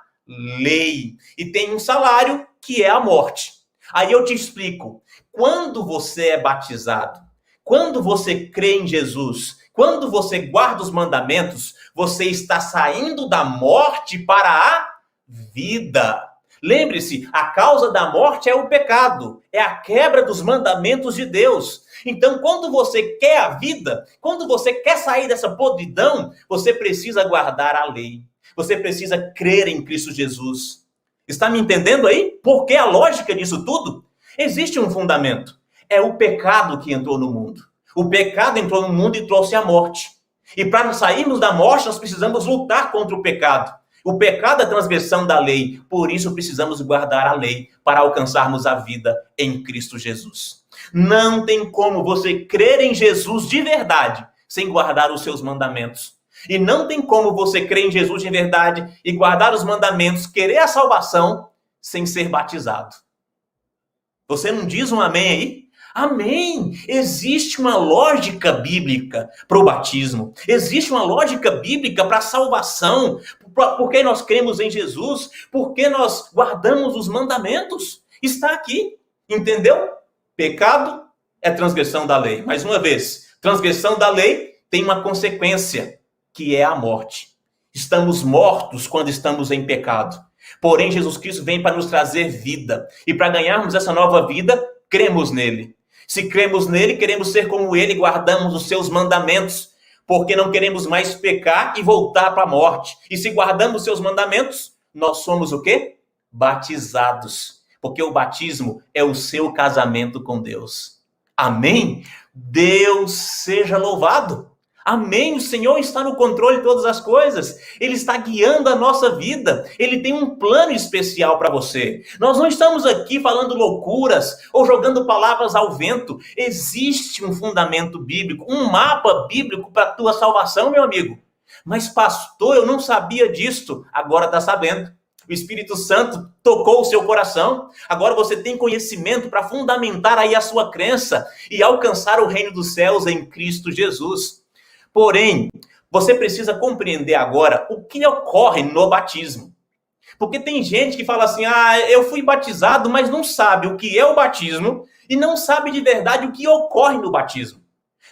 lei. E tem um salário que é a morte. Aí eu te explico. Quando você é batizado, quando você crê em Jesus, quando você guarda os mandamentos, você está saindo da morte para a vida. Lembre-se, a causa da morte é o pecado, é a quebra dos mandamentos de Deus. Então, quando você quer a vida, quando você quer sair dessa podridão, você precisa guardar a lei. Você precisa crer em Cristo Jesus. Está me entendendo aí? Porque a lógica disso tudo? Existe um fundamento. É o pecado que entrou no mundo. O pecado entrou no mundo e trouxe a morte. E para sairmos da morte, nós precisamos lutar contra o pecado. O pecado é a transgressão da lei. Por isso precisamos guardar a lei para alcançarmos a vida em Cristo Jesus. Não tem como você crer em Jesus de verdade sem guardar os seus mandamentos. E não tem como você crer em Jesus de verdade e guardar os mandamentos, querer a salvação, sem ser batizado. Você não diz um amém aí? Amém! Existe uma lógica bíblica para o batismo. Existe uma lógica bíblica para a salvação. Porque nós cremos em Jesus, porque nós guardamos os mandamentos. Está aqui, entendeu? Pecado é transgressão da lei. Mais uma vez, transgressão da lei tem uma consequência, que é a morte. Estamos mortos quando estamos em pecado. Porém, Jesus Cristo vem para nos trazer vida. E para ganharmos essa nova vida, cremos nele. Se cremos nele, queremos ser como ele, guardamos os seus mandamentos, porque não queremos mais pecar e voltar para a morte. E se guardamos os seus mandamentos, nós somos o quê? Batizados. Porque o batismo é o seu casamento com Deus. Amém? Deus seja louvado. Amém? O Senhor está no controle de todas as coisas. Ele está guiando a nossa vida. Ele tem um plano especial para você. Nós não estamos aqui falando loucuras ou jogando palavras ao vento. Existe um fundamento bíblico, um mapa bíblico para a tua salvação, meu amigo. Mas pastor, eu não sabia disso. Agora está sabendo. O Espírito Santo tocou o seu coração. Agora você tem conhecimento para fundamentar aí a sua crença e alcançar o reino dos céus em Cristo Jesus. Porém, você precisa compreender agora o que ocorre no batismo. Porque tem gente que fala assim, eu fui batizado, mas não sabe o que é o batismo e não sabe de verdade o que ocorre no batismo.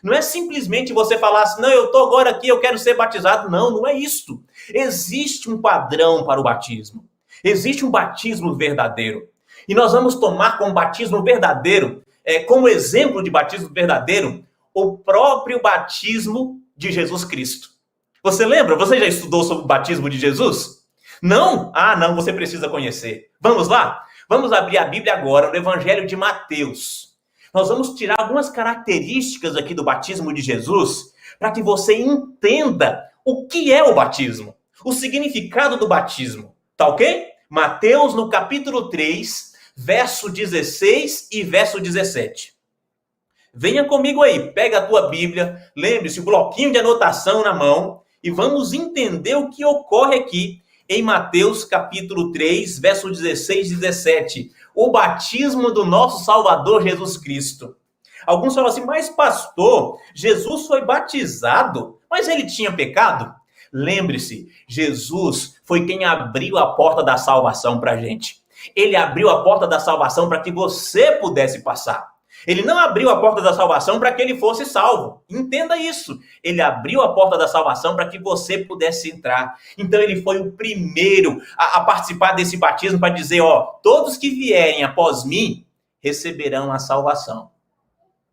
Não é simplesmente você falar assim, não, eu estou agora aqui, eu quero ser batizado. Não, não é isso. Existe um padrão para o batismo. Existe um batismo verdadeiro. E nós vamos tomar como batismo verdadeiro, como exemplo de batismo verdadeiro, o próprio batismo de Jesus Cristo. Você lembra? Você já estudou sobre o batismo de Jesus? Não? Não, você precisa conhecer. Vamos lá? Vamos abrir a Bíblia agora, no Evangelho de Mateus. Nós vamos tirar algumas características aqui do batismo de Jesus, para que você entenda o que é o batismo, o significado do batismo. Tá ok? Mateus, no capítulo 3, verso 16 e verso 17. Venha comigo aí, pega a tua Bíblia, lembre-se, o bloquinho de anotação na mão, e vamos entender o que ocorre aqui em Mateus capítulo 3, verso 16 e 17. O batismo do nosso Salvador Jesus Cristo. Alguns falam assim, mas pastor, Jesus foi batizado, mas ele tinha pecado? Lembre-se, Jesus foi quem abriu a porta da salvação para a gente. Ele abriu a porta da salvação para que você pudesse passar. Ele não abriu a porta da salvação para que ele fosse salvo. Entenda isso. Ele abriu a porta da salvação para que você pudesse entrar. Então ele foi o primeiro a participar desse batismo para dizer, todos que vierem após mim receberão a salvação.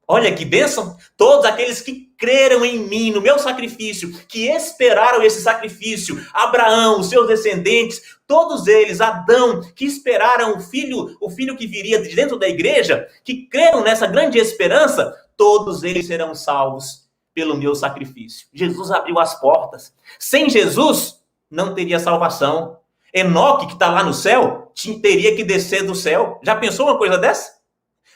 Olha que bênção! Todos aqueles que creram em mim, no meu sacrifício, que esperaram esse sacrifício, Abraão, os seus descendentes, todos eles, Adão, que esperaram o filho que viria de dentro da igreja, que creram nessa grande esperança, todos eles serão salvos pelo meu sacrifício. Jesus abriu as portas. Sem Jesus, não teria salvação. Enoque, que está lá no céu, teria que descer do céu. Já pensou uma coisa dessa?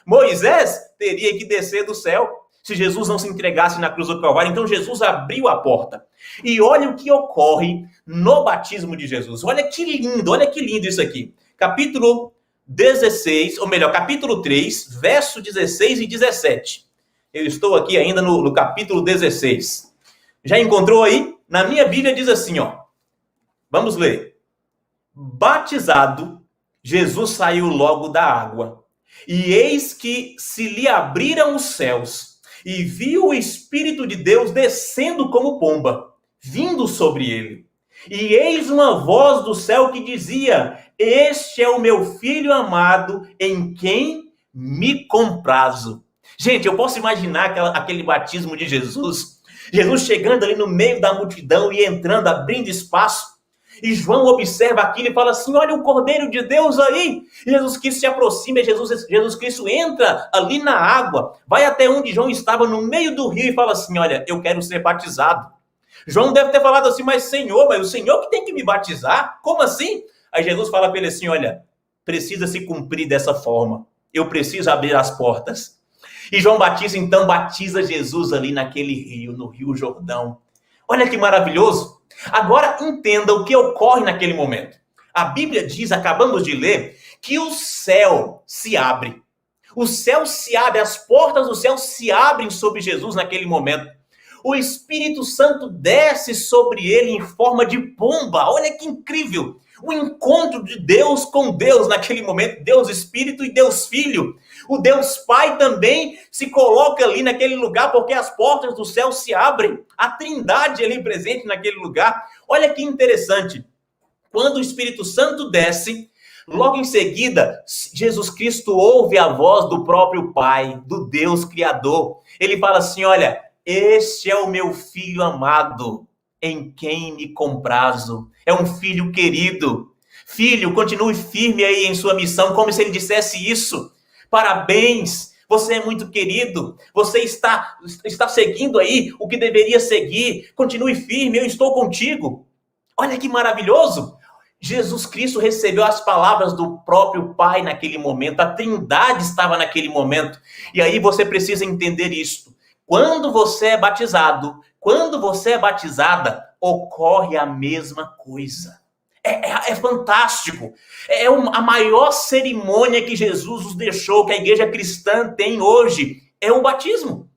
Moisés teria que descer do céu se Jesus não se entregasse na cruz do Calvário. Então Jesus abriu a porta. E olha o que ocorre no batismo de Jesus. Olha que lindo isso aqui. Capítulo 16, ou melhor, capítulo 3, verso 16 e 17. Eu estou aqui ainda no capítulo 16. Já encontrou aí? Na minha Bíblia diz assim, vamos ler. Batizado, Jesus saiu logo da água. E eis que se lhe abriram os céus, e viu o Espírito de Deus descendo como pomba, vindo sobre ele. E eis uma voz do céu que dizia, este é o meu Filho amado, em quem me comprazo. Gente, eu posso imaginar aquele batismo de Jesus. Jesus chegando ali no meio da multidão e entrando, abrindo espaço. E João observa aquilo e fala assim, olha o Cordeiro de Deus aí. E Jesus Cristo se aproxima, Jesus Cristo entra ali na água, vai até onde João estava, no meio do rio, e fala assim, olha, eu quero ser batizado. João deve ter falado assim, mas o Senhor que tem que me batizar? Como assim? Aí Jesus fala para ele assim, olha, precisa se cumprir dessa forma. Eu preciso abrir as portas. E João Batista então batiza Jesus ali naquele rio, no Rio Jordão. Olha que maravilhoso. Agora entenda o que ocorre naquele momento. A Bíblia diz, acabamos de ler, que o céu se abre. O céu se abre, as portas do céu se abrem sobre Jesus naquele momento. O Espírito Santo desce sobre ele em forma de pomba. Olha que incrível. O encontro de Deus com Deus naquele momento. Deus Espírito e Deus Filho. O Deus Pai também se coloca ali naquele lugar porque as portas do céu se abrem. A Trindade ali presente naquele lugar. Olha que interessante. Quando o Espírito Santo desce, logo em seguida, Jesus Cristo ouve a voz do próprio Pai, do Deus Criador. Ele fala assim, olha, este é o meu filho amado, em quem me comprazo. É um filho querido. Filho, continue firme aí em sua missão, como se ele dissesse isso. Parabéns, você é muito querido. Você está seguindo aí o que deveria seguir. Continue firme, eu estou contigo. Olha que maravilhoso. Jesus Cristo recebeu as palavras do próprio Pai naquele momento. A Trindade estava naquele momento. E aí você precisa entender isto. Quando você é batizado, quando você é batizada, ocorre a mesma coisa. É fantástico. A maior cerimônia que Jesus nos deixou, que a igreja cristã tem hoje, é o batismo.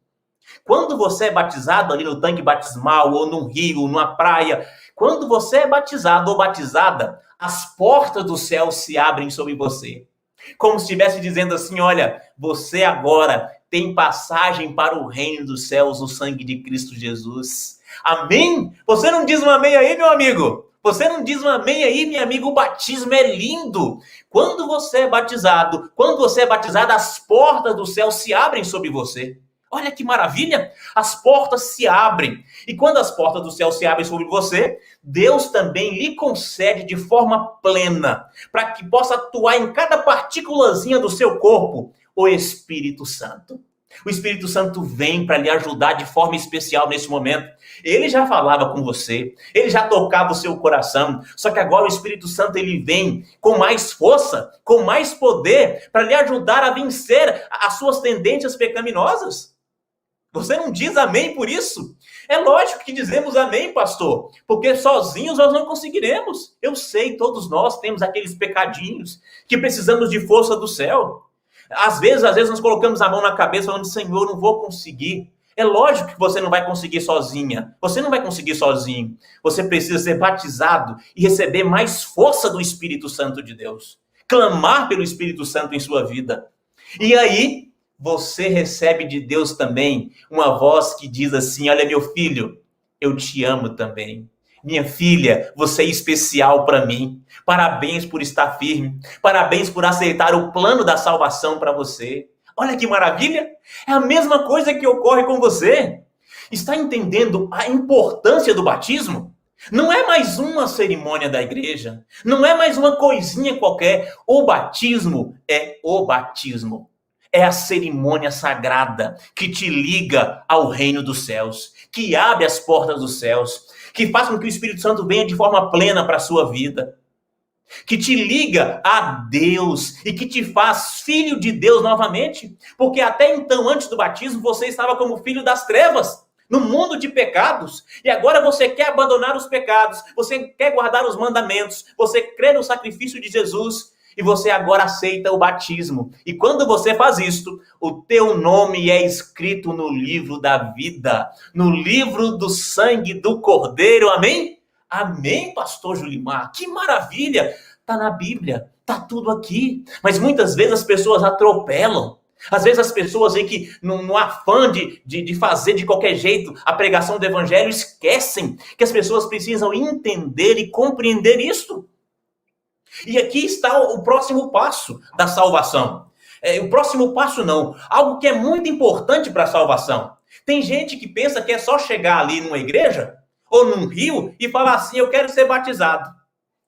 Quando você é batizado ali no tanque batismal, ou num rio, numa praia, quando você é batizado ou batizada, as portas do céu se abrem sobre você. Como se estivesse dizendo assim, olha, você agora tem passagem para o reino dos céus no sangue de Cristo Jesus. Amém? Você não diz um amém aí, meu amigo? Você não diz um amém aí, meu amigo? O batismo é lindo. Quando você é batizado, quando você é batizada, as portas do céu se abrem sobre você. Olha que maravilha! As portas se abrem. E quando as portas do céu se abrem sobre você, Deus também lhe concede de forma plena, para que possa atuar em cada partículazinha do seu corpo, o Espírito Santo. O Espírito Santo vem para lhe ajudar de forma especial nesse momento. Ele já falava com você, ele já tocava o seu coração, só que agora o Espírito Santo ele vem com mais força, com mais poder, para lhe ajudar a vencer as suas tendências pecaminosas. Você não diz amém por isso? É lógico que dizemos amém, pastor, porque sozinhos nós não conseguiremos. Eu sei, todos nós temos aqueles pecadinhos que precisamos de força do céu. Às vezes nós colocamos a mão na cabeça falando, Senhor, não vou conseguir. É lógico que você não vai conseguir sozinha. Você não vai conseguir sozinho. Você precisa ser batizado e receber mais força do Espírito Santo de Deus. Clamar pelo Espírito Santo em sua vida. E aí, você recebe de Deus também uma voz que diz assim, olha, meu filho, eu te amo também. Minha filha, você é especial para mim. Parabéns por estar firme. Parabéns por aceitar o plano da salvação para você. Olha que maravilha. É a mesma coisa que ocorre com você. Está entendendo a importância do batismo? Não é mais uma cerimônia da igreja. Não é mais uma coisinha qualquer. O batismo é o batismo. É a cerimônia sagrada que te liga ao reino dos céus, que abre as portas dos céus, que faz com que o Espírito Santo venha de forma plena para a sua vida, que te liga a Deus e que te faz filho de Deus novamente, porque até então, antes do batismo, você estava como filho das trevas, no mundo de pecados, e agora você quer abandonar os pecados, você quer guardar os mandamentos, você crê no sacrifício de Jesus, e você agora aceita o batismo. E quando você faz isto, o teu nome é escrito no livro da vida, no livro do sangue do Cordeiro. Amém? Amém, pastor Julimar? Que maravilha! Está na Bíblia, está tudo aqui. Mas muitas vezes as pessoas atropelam. Às vezes as pessoas aí que, no afã de fazer de qualquer jeito a pregação do evangelho, esquecem que as pessoas precisam entender e compreender isto. E aqui está o próximo passo da salvação. O próximo passo não, algo que é muito importante para a salvação. Tem gente que pensa que é só chegar ali numa igreja ou num rio e falar assim, eu quero ser batizado.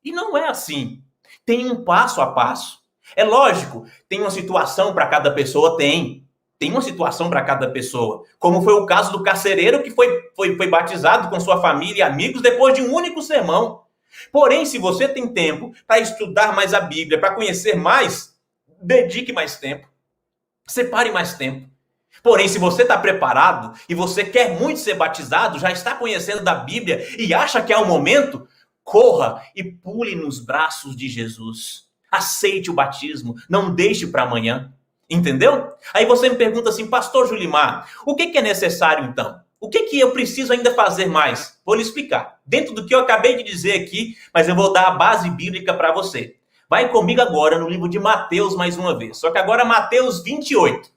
E não é assim. Tem um passo a passo. É lógico, tem uma situação para cada pessoa, tem uma situação para cada pessoa. Como foi o caso do carcereiro que foi batizado com sua família e amigos depois de um único sermão. Porém, se você tem tempo para estudar mais a Bíblia, para conhecer mais, dedique mais tempo. Separe mais tempo. Porém, se você está preparado e você quer muito ser batizado, já está conhecendo da Bíblia e acha que é o momento, corra e pule nos braços de Jesus. Aceite o batismo, não deixe para amanhã. Entendeu? Aí você me pergunta assim, pastor Julimar, o que é necessário então? O que eu preciso ainda fazer mais? Vou lhe explicar. Dentro do que eu acabei de dizer aqui, mas eu vou dar a base bíblica para você. Vai comigo agora no livro de Mateus mais uma vez. Só que agora Mateus 28.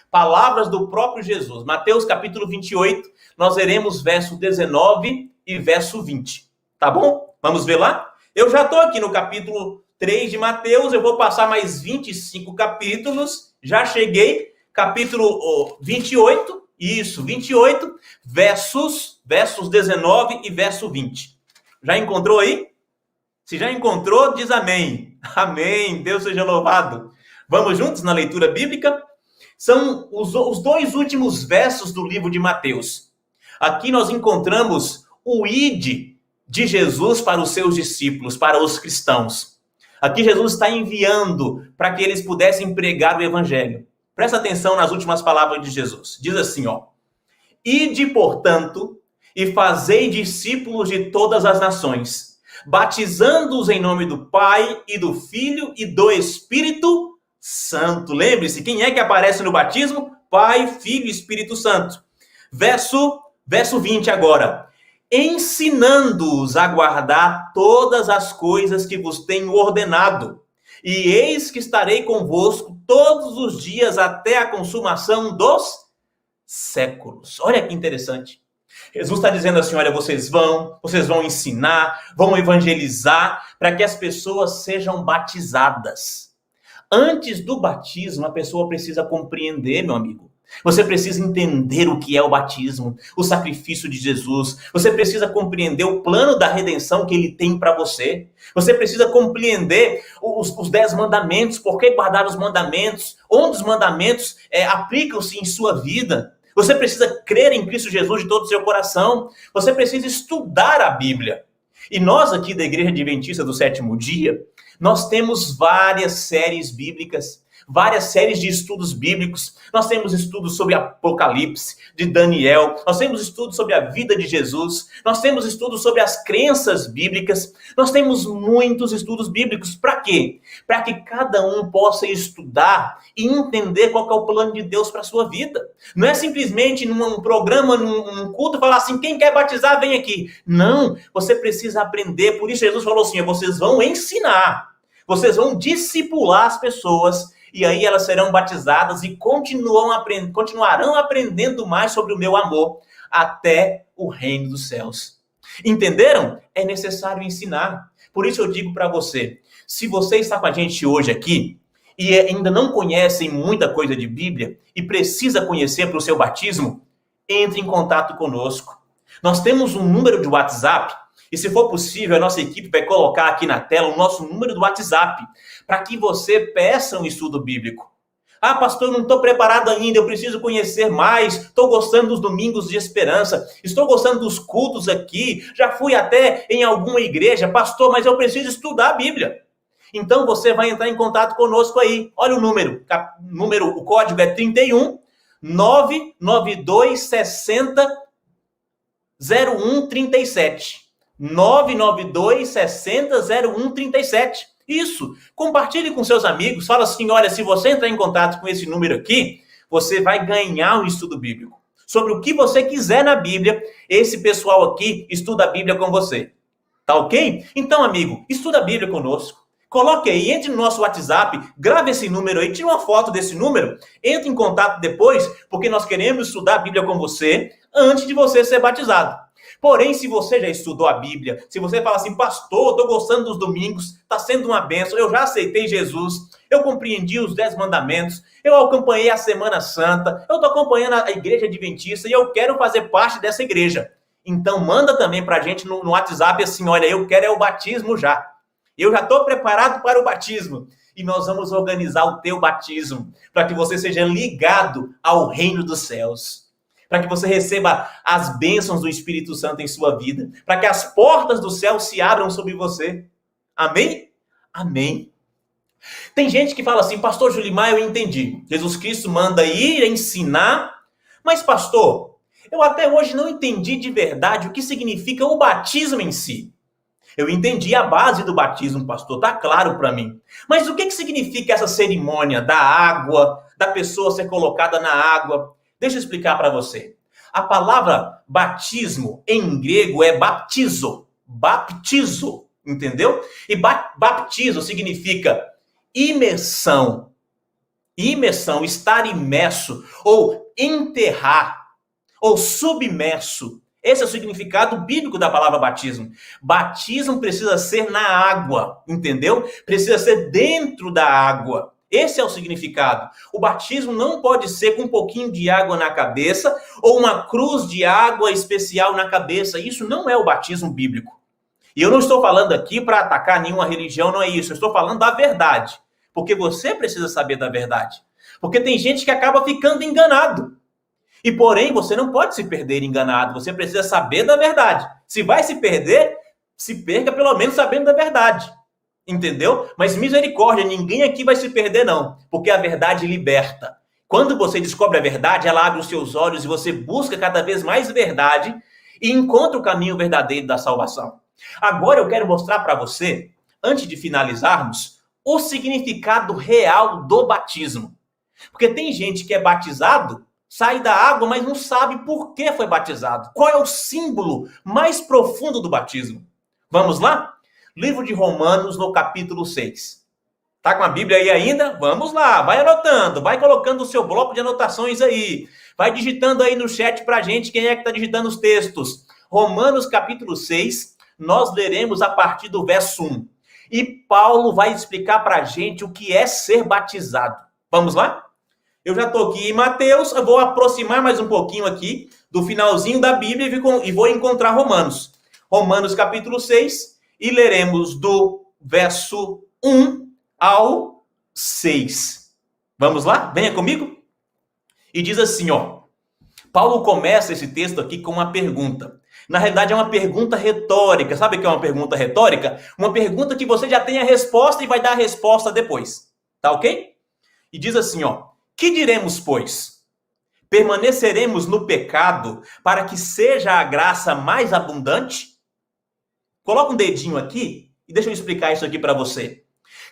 Palavras do próprio Jesus. Mateus capítulo 28, nós veremos verso 19 e verso 20. Tá bom? Vamos ver lá? Eu já estou aqui no capítulo 3 de Mateus, eu vou passar mais 25 capítulos. Já cheguei, capítulo 28, isso, 28, versos 19 e verso 20. Já encontrou aí? Se já encontrou, diz amém. Amém, Deus seja louvado. Vamos juntos na leitura bíblica? São os dois últimos versos do livro de Mateus. Aqui nós encontramos o ide de Jesus para os seus discípulos, para os cristãos. Aqui Jesus está enviando para que eles pudessem pregar o evangelho. Presta atenção nas últimas palavras de Jesus. Diz assim, ó. Ide, portanto, e fazei discípulos de todas as nações, batizando-os em nome do Pai e do Filho e do Espírito Santo. Lembre-se, quem é que aparece no batismo? Pai, Filho e Espírito Santo. Verso 20 agora. Ensinando-os a guardar todas as coisas que vos tenho ordenado. E eis que estarei convosco todos os dias até a consumação dos séculos. Olha que interessante. Jesus está dizendo assim, olha, vocês vão ensinar, vão evangelizar, para que as pessoas sejam batizadas. Antes do batismo, a pessoa precisa compreender, meu amigo. Você precisa entender o que é o batismo, o sacrifício de Jesus. Você precisa compreender o plano da redenção que ele tem para você. Você precisa compreender os 10 mandamentos, por que guardar os mandamentos, onde os mandamentos aplicam-se em sua vida. Você precisa crer em Cristo Jesus de todo o seu coração. Você precisa estudar a Bíblia. E nós aqui da Igreja Adventista do Sétimo Dia, nós temos várias séries bíblicas, várias séries de estudos bíblicos. Nós temos estudos sobre Apocalipse, de Daniel. Nós temos estudos sobre a vida de Jesus. Nós temos estudos sobre as crenças bíblicas. Nós temos muitos estudos bíblicos. Para quê? Para que cada um possa estudar e entender qual que é o plano de Deus para a sua vida. Não é simplesmente num programa, num culto, falar assim, quem quer batizar, vem aqui. Não, você precisa aprender. Por isso Jesus falou assim, vocês vão ensinar. Vocês vão discipular as pessoas e aí elas serão batizadas e continuarão aprendendo mais sobre o meu amor até o reino dos céus. Entenderam? É necessário ensinar. Por isso eu digo para você, se você está com a gente hoje aqui e ainda não conhece muita coisa de Bíblia e precisa conhecer para o seu batismo, entre em contato conosco. Nós temos um número de WhatsApp e, se for possível, a nossa equipe vai colocar aqui na tela o nosso número do WhatsApp para que você peça um estudo bíblico. Ah, pastor, eu não estou preparado ainda, eu preciso conhecer mais, estou gostando dos domingos de esperança, estou gostando dos cultos aqui, já fui até em alguma igreja, pastor, mas eu preciso estudar a Bíblia. Então você vai entrar em contato conosco aí. Olha o número, o código é 31 992 60 0137. 992 60 0137. Isso, compartilhe com seus amigos, fala assim, olha, se você entrar em contato com esse número aqui, você vai ganhar um estudo bíblico. Sobre o que você quiser na Bíblia, esse pessoal aqui estuda a Bíblia com você. Tá ok? Então, amigo, estuda a Bíblia conosco. Coloque aí, entre no nosso WhatsApp, grave esse número aí, tire uma foto desse número, entre em contato depois, porque nós queremos estudar a Bíblia com você antes de você ser batizado. Porém, se você já estudou a Bíblia, se você fala assim, pastor, estou gostando dos domingos, está sendo uma bênção, eu já aceitei Jesus, eu compreendi os 10 mandamentos, eu acompanhei a Semana Santa, eu estou acompanhando a Igreja Adventista e eu quero fazer parte dessa igreja. Então, manda também para a gente no WhatsApp assim, olha, eu quero o batismo já. Eu já estou preparado para o batismo. E nós vamos organizar o teu batismo para que você seja ligado ao reino dos céus. Para que você receba as bênçãos do Espírito Santo em sua vida. Para que as portas do céu se abram sobre você. Amém? Amém. Tem gente que fala assim, pastor Julimar, eu entendi. Jesus Cristo manda ir ensinar, mas pastor, eu até hoje não entendi de verdade o que significa o batismo em si. Eu entendi a base do batismo, pastor, tá claro para mim. Mas o que significa essa cerimônia da água, da pessoa ser colocada na água? Deixa eu explicar para você. A palavra batismo em grego é baptizo. Baptizo, entendeu? E baptizo significa imersão. Imersão, estar imerso, ou enterrar, ou submerso. Esse é o significado bíblico da palavra batismo. Batismo precisa ser na água, entendeu? Precisa ser dentro da água. Esse é o significado. O batismo não pode ser com um pouquinho de água na cabeça ou uma cruz de água especial na cabeça. Isso não é o batismo bíblico. E eu não estou falando aqui para atacar nenhuma religião, não é isso. Eu estou falando da verdade. Porque você precisa saber da verdade. Porque tem gente que acaba ficando enganado. E porém, você não pode se perder enganado. Você precisa saber da verdade. Se vai se perder, se perca pelo menos sabendo da verdade. Entendeu? Mas misericórdia, ninguém aqui vai se perder não. Porque a verdade liberta. Quando você descobre a verdade, ela abre os seus olhos e você busca cada vez mais verdade e encontra o caminho verdadeiro da salvação. Agora eu quero mostrar para você, antes de finalizarmos, o significado real do batismo. Porque tem gente que é batizado, sai da água, mas não sabe por que foi batizado. Qual é o símbolo mais profundo do batismo? Vamos lá? Livro de Romanos, no capítulo 6. Tá com a Bíblia aí ainda? Vamos lá, vai anotando, vai colocando o seu bloco de anotações aí. Vai digitando aí no chat pra gente quem é que tá digitando os textos. Romanos, capítulo 6, nós leremos a partir do verso 1. E Paulo vai explicar pra gente o que é ser batizado. Vamos lá? Eu já estou aqui em Mateus, eu vou aproximar mais um pouquinho aqui do finalzinho da Bíblia e vou encontrar Romanos. Romanos capítulo 6, e leremos do verso 1 ao 6. Vamos lá? Venha comigo. E diz assim, ó. Paulo começa esse texto aqui com uma pergunta. Na realidade é uma pergunta retórica. Sabe o que é uma pergunta retórica? Uma pergunta que você já tem a resposta e vai dar a resposta depois. Tá ok? E diz assim, ó. Que diremos, pois? Permaneceremos no pecado para que seja a graça mais abundante? Coloca um dedinho aqui e deixa eu explicar isso aqui para você.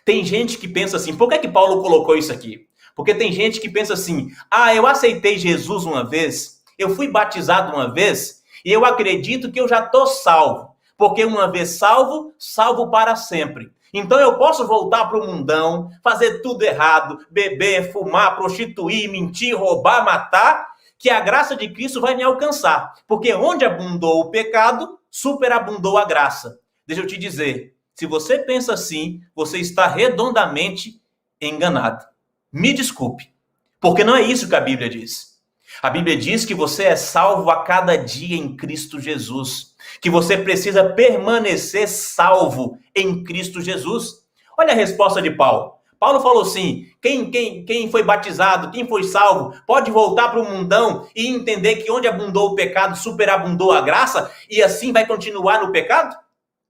Tem gente que pensa assim, por que Paulo colocou isso aqui? Porque tem gente que pensa assim, eu aceitei Jesus uma vez, eu fui batizado uma vez, e eu acredito que eu já estou salvo. Porque uma vez salvo, salvo para sempre. Então eu posso voltar para o mundão, fazer tudo errado, beber, fumar, prostituir, mentir, roubar, matar, que a graça de Cristo vai me alcançar. Porque onde abundou o pecado, superabundou a graça. Deixa eu te dizer, se você pensa assim, você está redondamente enganado. Me desculpe, porque não é isso que a Bíblia diz. A Bíblia diz que você é salvo a cada dia em Cristo Jesus, que você precisa permanecer salvo em Cristo Jesus. Olha a resposta de Paulo. Paulo falou assim, quem foi batizado, quem foi salvo, pode voltar para o mundão e entender que onde abundou o pecado, superabundou a graça, e assim vai continuar no pecado?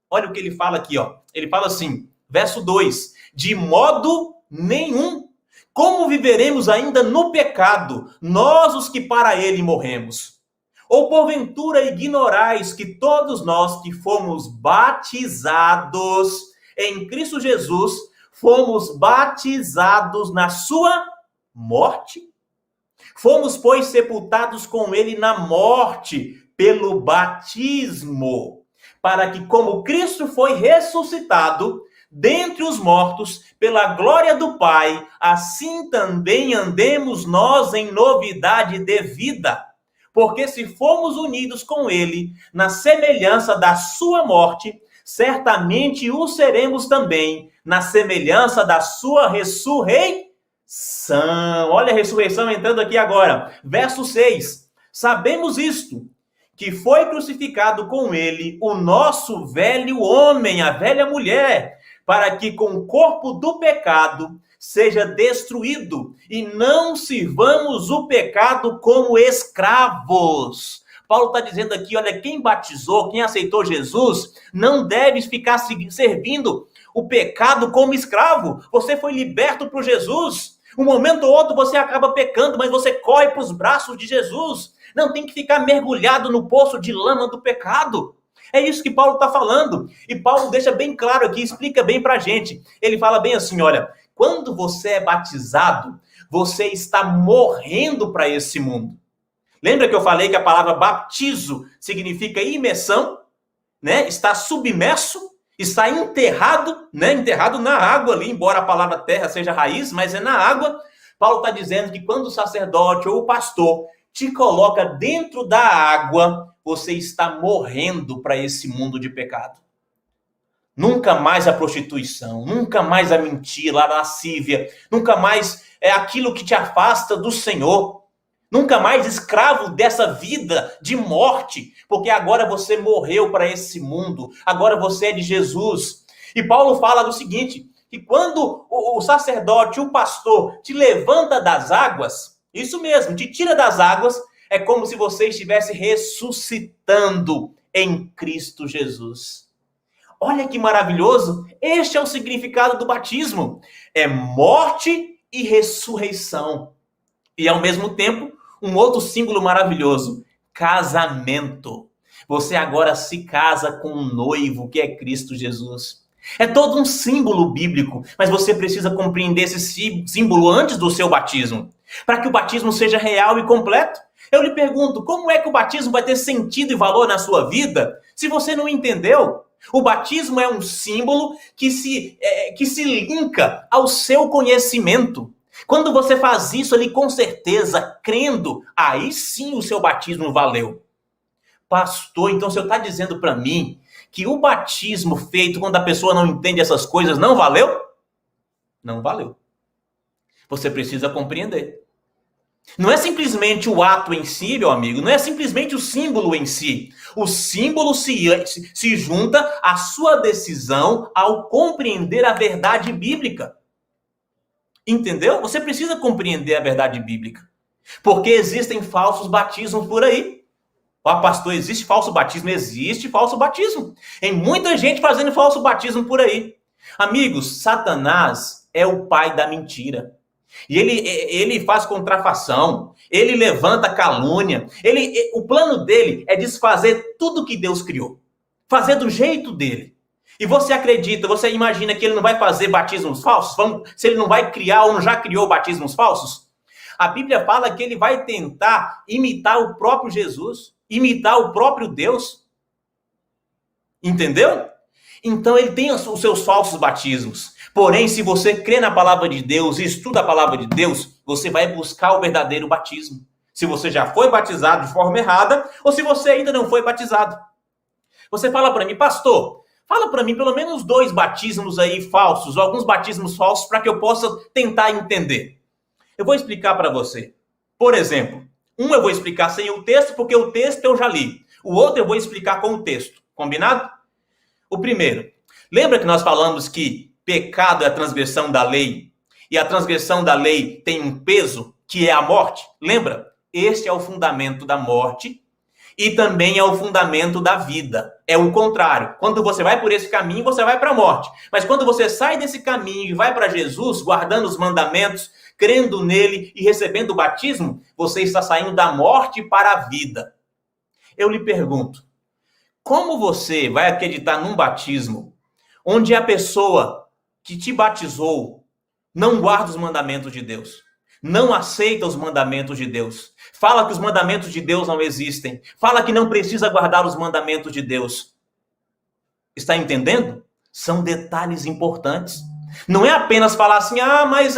Olha o que ele fala aqui, ó. Ele fala assim, verso 2, de modo nenhum. Como viveremos ainda no pecado, nós os que para ele morremos? Ou porventura ignorais que todos nós que fomos batizados em Cristo Jesus, fomos batizados na sua morte? Fomos, pois, sepultados com ele na morte pelo batismo, para que, como Cristo foi ressuscitado dentre os mortos, pela glória do Pai, assim também andemos nós em novidade de vida. Porque se formos unidos com ele na semelhança da sua morte, certamente o seremos também na semelhança da sua ressurreição. Olha a ressurreição entrando aqui agora. Verso 6. Sabemos isto, que foi crucificado com ele o nosso velho homem, a velha mulher, para que com o corpo do pecado seja destruído e não sirvamos o pecado como escravos. Paulo está dizendo aqui, olha, quem batizou, quem aceitou Jesus, não deve ficar servindo o pecado como escravo. Você foi liberto por Jesus. Um momento ou outro você acaba pecando, mas você corre para os braços de Jesus. Não tem que ficar mergulhado no poço de lama do pecado. É isso que Paulo está falando. E Paulo deixa bem claro aqui, explica bem para a gente. Ele fala bem assim, olha, quando você é batizado, você está morrendo para esse mundo. Lembra que eu falei que a palavra baptizo significa imersão, né? Está submerso, está enterrado, né? Enterrado na água ali, embora a palavra terra seja raiz, mas é na água. Paulo está dizendo que quando o sacerdote ou o pastor te coloca dentro da água, você está morrendo para esse mundo de pecado. Nunca mais a prostituição, nunca mais a mentira, a lascívia, nunca mais é aquilo que te afasta do Senhor. Nunca mais escravo dessa vida de morte, porque agora você morreu para esse mundo, agora você é de Jesus. E Paulo fala do seguinte, que quando o sacerdote, o pastor, te levanta das águas, isso mesmo, te tira das águas, é como se você estivesse ressuscitando em Cristo Jesus. Olha que maravilhoso, este é o significado do batismo, é morte e ressurreição. E ao mesmo tempo, um outro símbolo maravilhoso, casamento. Você agora se casa com um noivo, que é Cristo Jesus. É todo um símbolo bíblico, mas você precisa compreender esse símbolo antes do seu batismo, para que o batismo seja real e completo. Eu lhe pergunto, como é que o batismo vai ter sentido e valor na sua vida, se você não entendeu? O batismo é um símbolo que se linka ao seu conhecimento. Quando você faz isso ali com certeza, crendo, aí sim o seu batismo valeu. Pastor, então o senhor está dizendo para mim que o batismo feito quando a pessoa não entende essas coisas não valeu? Não valeu. Você precisa compreender. Não é simplesmente o ato em si, meu amigo, não é simplesmente o símbolo em si. O símbolo se junta à sua decisão ao compreender a verdade bíblica. Entendeu? Você precisa compreender a verdade bíblica. Porque existem falsos batismos por aí. Ó, pastor, existe falso batismo? Existe falso batismo. Tem muita gente fazendo falso batismo por aí. Amigos, Satanás é o pai da mentira. E ele faz contrafação, ele levanta calúnia, o plano dele é desfazer tudo que Deus criou. Fazer do jeito dele. E você acredita, você imagina que ele não vai fazer batismos falsos? Se ele não vai criar ou não já criou batismos falsos? A Bíblia fala que ele vai tentar imitar o próprio Jesus, imitar o próprio Deus. Entendeu? Então ele tem os seus falsos batismos. Porém, se você crê na palavra de Deus e estuda a palavra de Deus, você vai buscar o verdadeiro batismo. Se você já foi batizado de forma errada ou se você ainda não foi batizado. Você fala para mim, pastor, fala para mim pelo menos 2 batismos aí falsos, alguns batismos falsos para que eu possa tentar entender. Eu vou explicar para você. Por exemplo, um eu vou explicar sem o texto, porque o texto eu já li. O outro eu vou explicar com o texto. Combinado? O primeiro. Lembra que nós falamos que pecado é a transgressão da lei? E a transgressão da lei tem um peso, que é a morte? Lembra? Este é o fundamento da morte e também é o fundamento da vida. É o contrário. Quando você vai por esse caminho, você vai para a morte. Mas quando você sai desse caminho e vai para Jesus, guardando os mandamentos, crendo nele e recebendo o batismo, você está saindo da morte para a vida. Eu lhe pergunto, como você vai acreditar num batismo onde a pessoa que te batizou não guarda os mandamentos de Deus, não aceita os mandamentos de Deus, fala que os mandamentos de Deus não existem, fala que não precisa guardar os mandamentos de Deus? Está entendendo? São detalhes importantes. Não é apenas falar assim, mas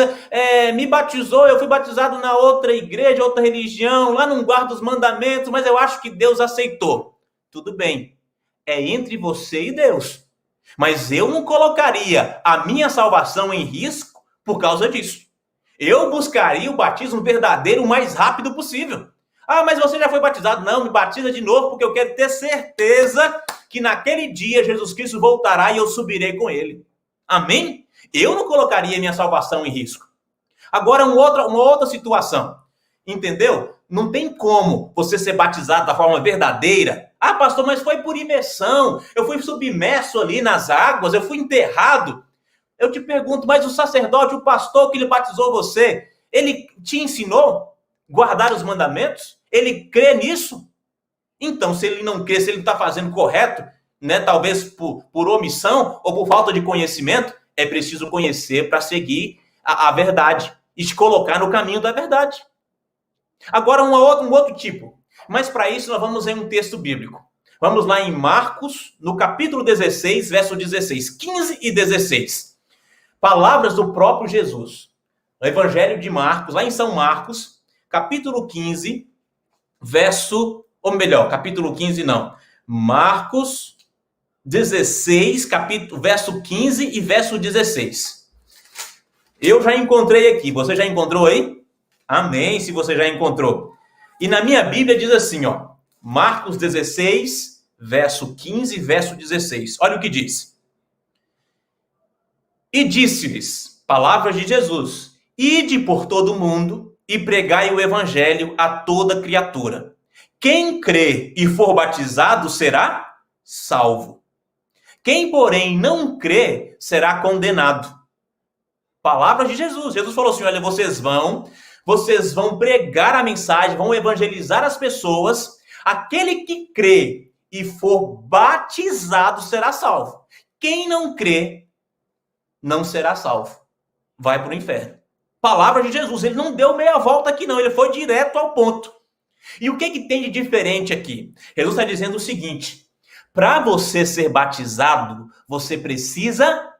me batizou, eu fui batizado na outra igreja, outra religião, lá não guardo os mandamentos, mas eu acho que Deus aceitou. Tudo bem, é entre você e Deus. Mas eu não colocaria a minha salvação em risco por causa disso. Eu buscaria o batismo verdadeiro o mais rápido possível. Mas você já foi batizado? Não, me batiza de novo, porque eu quero ter certeza que naquele dia Jesus Cristo voltará e eu subirei com ele. Amém? Eu não colocaria minha salvação em risco. Agora, uma outra situação. Entendeu? Não tem como você ser batizado da forma verdadeira. Pastor, mas foi por imersão. Eu fui submerso ali nas águas, eu fui enterrado. Eu te pergunto, mas o sacerdote, o pastor que lhe batizou você, ele te ensinou a guardar os mandamentos? Ele crê nisso? Então, se ele não crê, se ele está fazendo correto, né, talvez por omissão ou por falta de conhecimento, é preciso conhecer para seguir a verdade e te colocar no caminho da verdade. Agora, um outro tipo. Mas para isso, nós vamos em um texto bíblico. Vamos lá em Marcos, no capítulo 16, verso 16, 15 e 16. Palavras do próprio Jesus. No Evangelho de Marcos, lá em São Marcos, capítulo 15, capítulo 15 não. Marcos 16, verso 15 e verso 16. Eu já encontrei aqui. Você já encontrou aí? Amém, se você já encontrou. E na minha Bíblia diz assim, ó. Marcos 16, verso 15 e verso 16. Olha o que diz. E disse-lhes, palavras de Jesus, ide por todo o mundo e pregai o evangelho a toda criatura. Quem crê e for batizado será salvo. Quem, porém, não crê será condenado. Palavras de Jesus. Jesus falou assim, olha, vocês vão pregar a mensagem, vão evangelizar as pessoas. Aquele que crê e for batizado será salvo. Quem não crê não será salvo. Vai para o inferno. Palavra de Jesus. Ele não deu meia volta aqui não. Ele foi direto ao ponto. E o que tem de diferente aqui? Jesus está dizendo o seguinte. Para você ser batizado, você precisa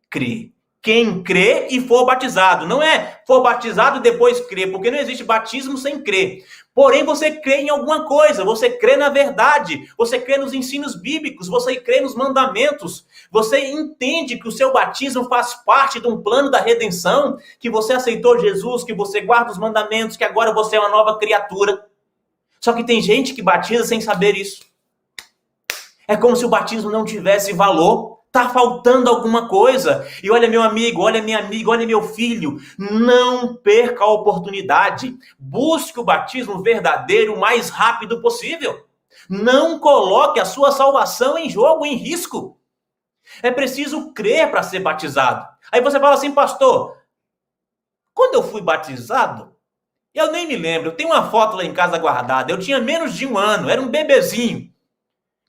crer. Quem crê e for batizado. Não é for batizado e depois crer. Porque não existe batismo sem crer. Porém, você crê em alguma coisa, você crê na verdade, você crê nos ensinos bíblicos, você crê nos mandamentos, você entende que o seu batismo faz parte de um plano da redenção, que você aceitou Jesus, que você guarda os mandamentos, que agora você é uma nova criatura. Só que tem gente que batiza sem saber isso. É como se o batismo não tivesse valor. Está faltando alguma coisa. E olha, meu amigo, olha minha amiga, olha meu filho, não perca a oportunidade. Busque o batismo verdadeiro o mais rápido possível. Não coloque a sua salvação em jogo, em risco. É preciso crer para ser batizado. Aí você fala assim, pastor, quando eu fui batizado, eu nem me lembro, eu tenho uma foto lá em casa guardada, eu tinha menos de 1 ano, era um bebezinho.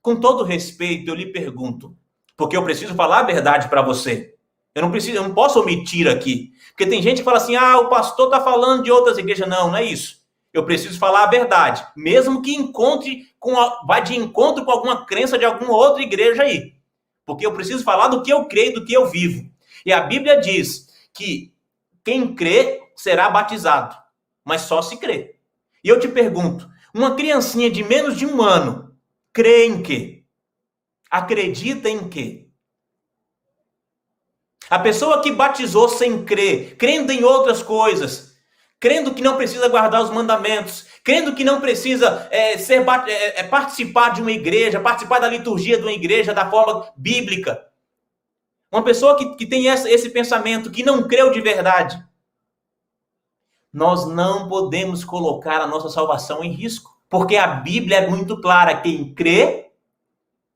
Com todo respeito, eu lhe pergunto, porque eu preciso falar a verdade para você. Eu não posso omitir aqui. Porque tem gente que fala assim, o pastor está falando de outras igrejas. Não é isso. Eu preciso falar a verdade. Mesmo que vá de encontro com alguma crença de alguma outra igreja aí. Porque eu preciso falar do que eu creio, do que eu vivo. E a Bíblia diz que quem crê será batizado. Mas só se crê. E eu te pergunto, uma criancinha de menos de 1 ano, crê em quê? Acredita em quê? A pessoa que batizou sem crer, crendo em outras coisas, crendo que não precisa guardar os mandamentos, crendo que não precisa participar de uma igreja, participar da liturgia de uma igreja da forma bíblica. Uma pessoa que tem esse pensamento, que não creu de verdade. Nós não podemos colocar a nossa salvação em risco, porque a Bíblia é muito clara, quem crê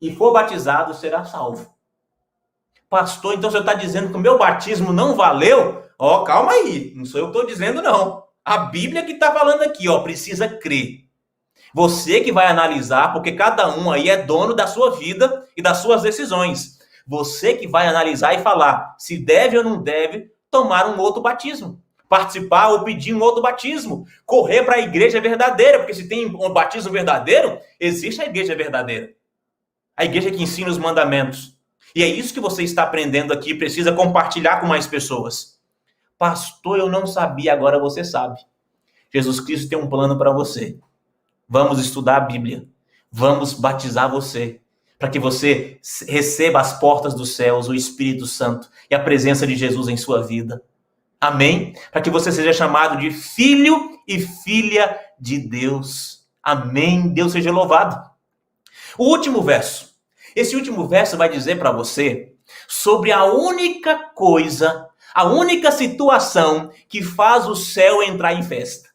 e for batizado será salvo. Pastor, então você está dizendo que o meu batismo não valeu? Calma aí, não sou eu que estou dizendo não. A Bíblia que está falando aqui, precisa crer. Você que vai analisar, porque cada um aí é dono da sua vida e das suas decisões. Você que vai analisar e falar se deve ou não deve tomar um outro batismo. Participar ou pedir um outro batismo. Correr para a igreja verdadeira, porque se tem um batismo verdadeiro, existe a igreja verdadeira. A igreja que ensina os mandamentos. E é isso que você está aprendendo aqui, precisa compartilhar com mais pessoas. Pastor, eu não sabia, agora você sabe. Jesus Cristo tem um plano para você. Vamos estudar a Bíblia. Vamos batizar você. Para que você receba as portas dos céus, o Espírito Santo e a presença de Jesus em sua vida. Amém? Para que você seja chamado de filho e filha de Deus. Amém? Deus seja louvado. O último verso. Esse último verso vai dizer para você sobre a única coisa, a única situação que faz o céu entrar em festa.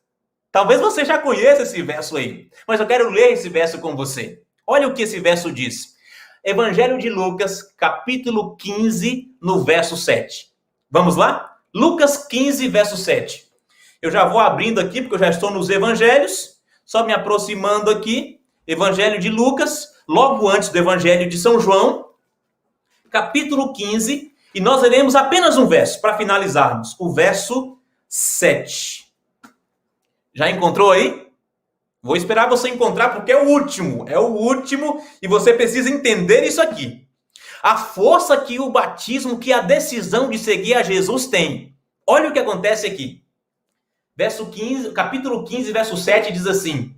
Talvez você já conheça esse verso aí, mas eu quero ler esse verso com você. Olha o que esse verso diz. Evangelho de Lucas, capítulo 15, no verso 7. Vamos lá? Lucas 15, verso 7. Eu já vou abrindo aqui, porque eu já estou nos evangelhos, só me aproximando aqui. Evangelho de Lucas, logo antes do Evangelho de São João, capítulo 15, e nós leremos apenas um verso, para finalizarmos, o verso 7. Já encontrou aí? Vou esperar você encontrar, porque é o último, e você precisa entender isso aqui. A força que o batismo, que a decisão de seguir a Jesus tem. Olha o que acontece aqui. Capítulo 15, verso 7 diz assim: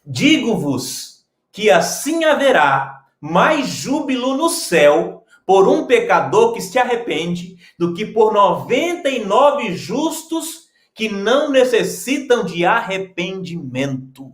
digo-vos que assim haverá mais júbilo no céu por um pecador que se arrepende do que por 99 justos que não necessitam de arrependimento.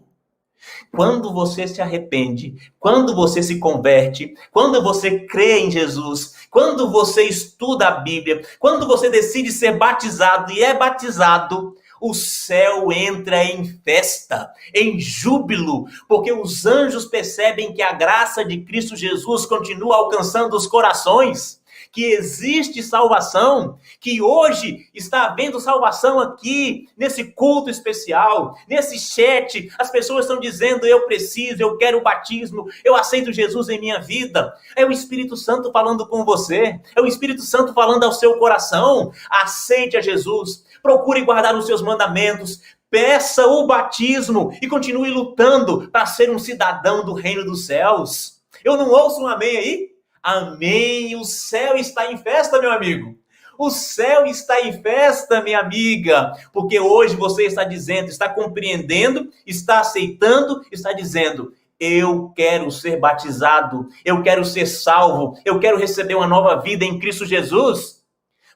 Quando você se arrepende, quando você se converte, quando você crê em Jesus, quando você estuda a Bíblia, quando você decide ser batizado e é batizado, o céu entra em festa, em júbilo, porque os anjos percebem que a graça de Cristo Jesus continua alcançando os corações, que existe salvação, que hoje está havendo salvação aqui, nesse culto especial, nesse chat, as pessoas estão dizendo, eu preciso, eu quero o batismo, eu aceito Jesus em minha vida. É o Espírito Santo falando com você, é o Espírito Santo falando ao seu coração. Aceite a Jesus, procure guardar os seus mandamentos, peça o batismo e continue lutando para ser um cidadão do reino dos céus. Eu não ouço um amém aí? Amém, o céu está em festa, meu amigo. O céu está em festa, minha amiga, porque hoje você está dizendo, está compreendendo, está aceitando, está dizendo, eu quero ser batizado, eu quero ser salvo, eu quero receber uma nova vida em Cristo Jesus.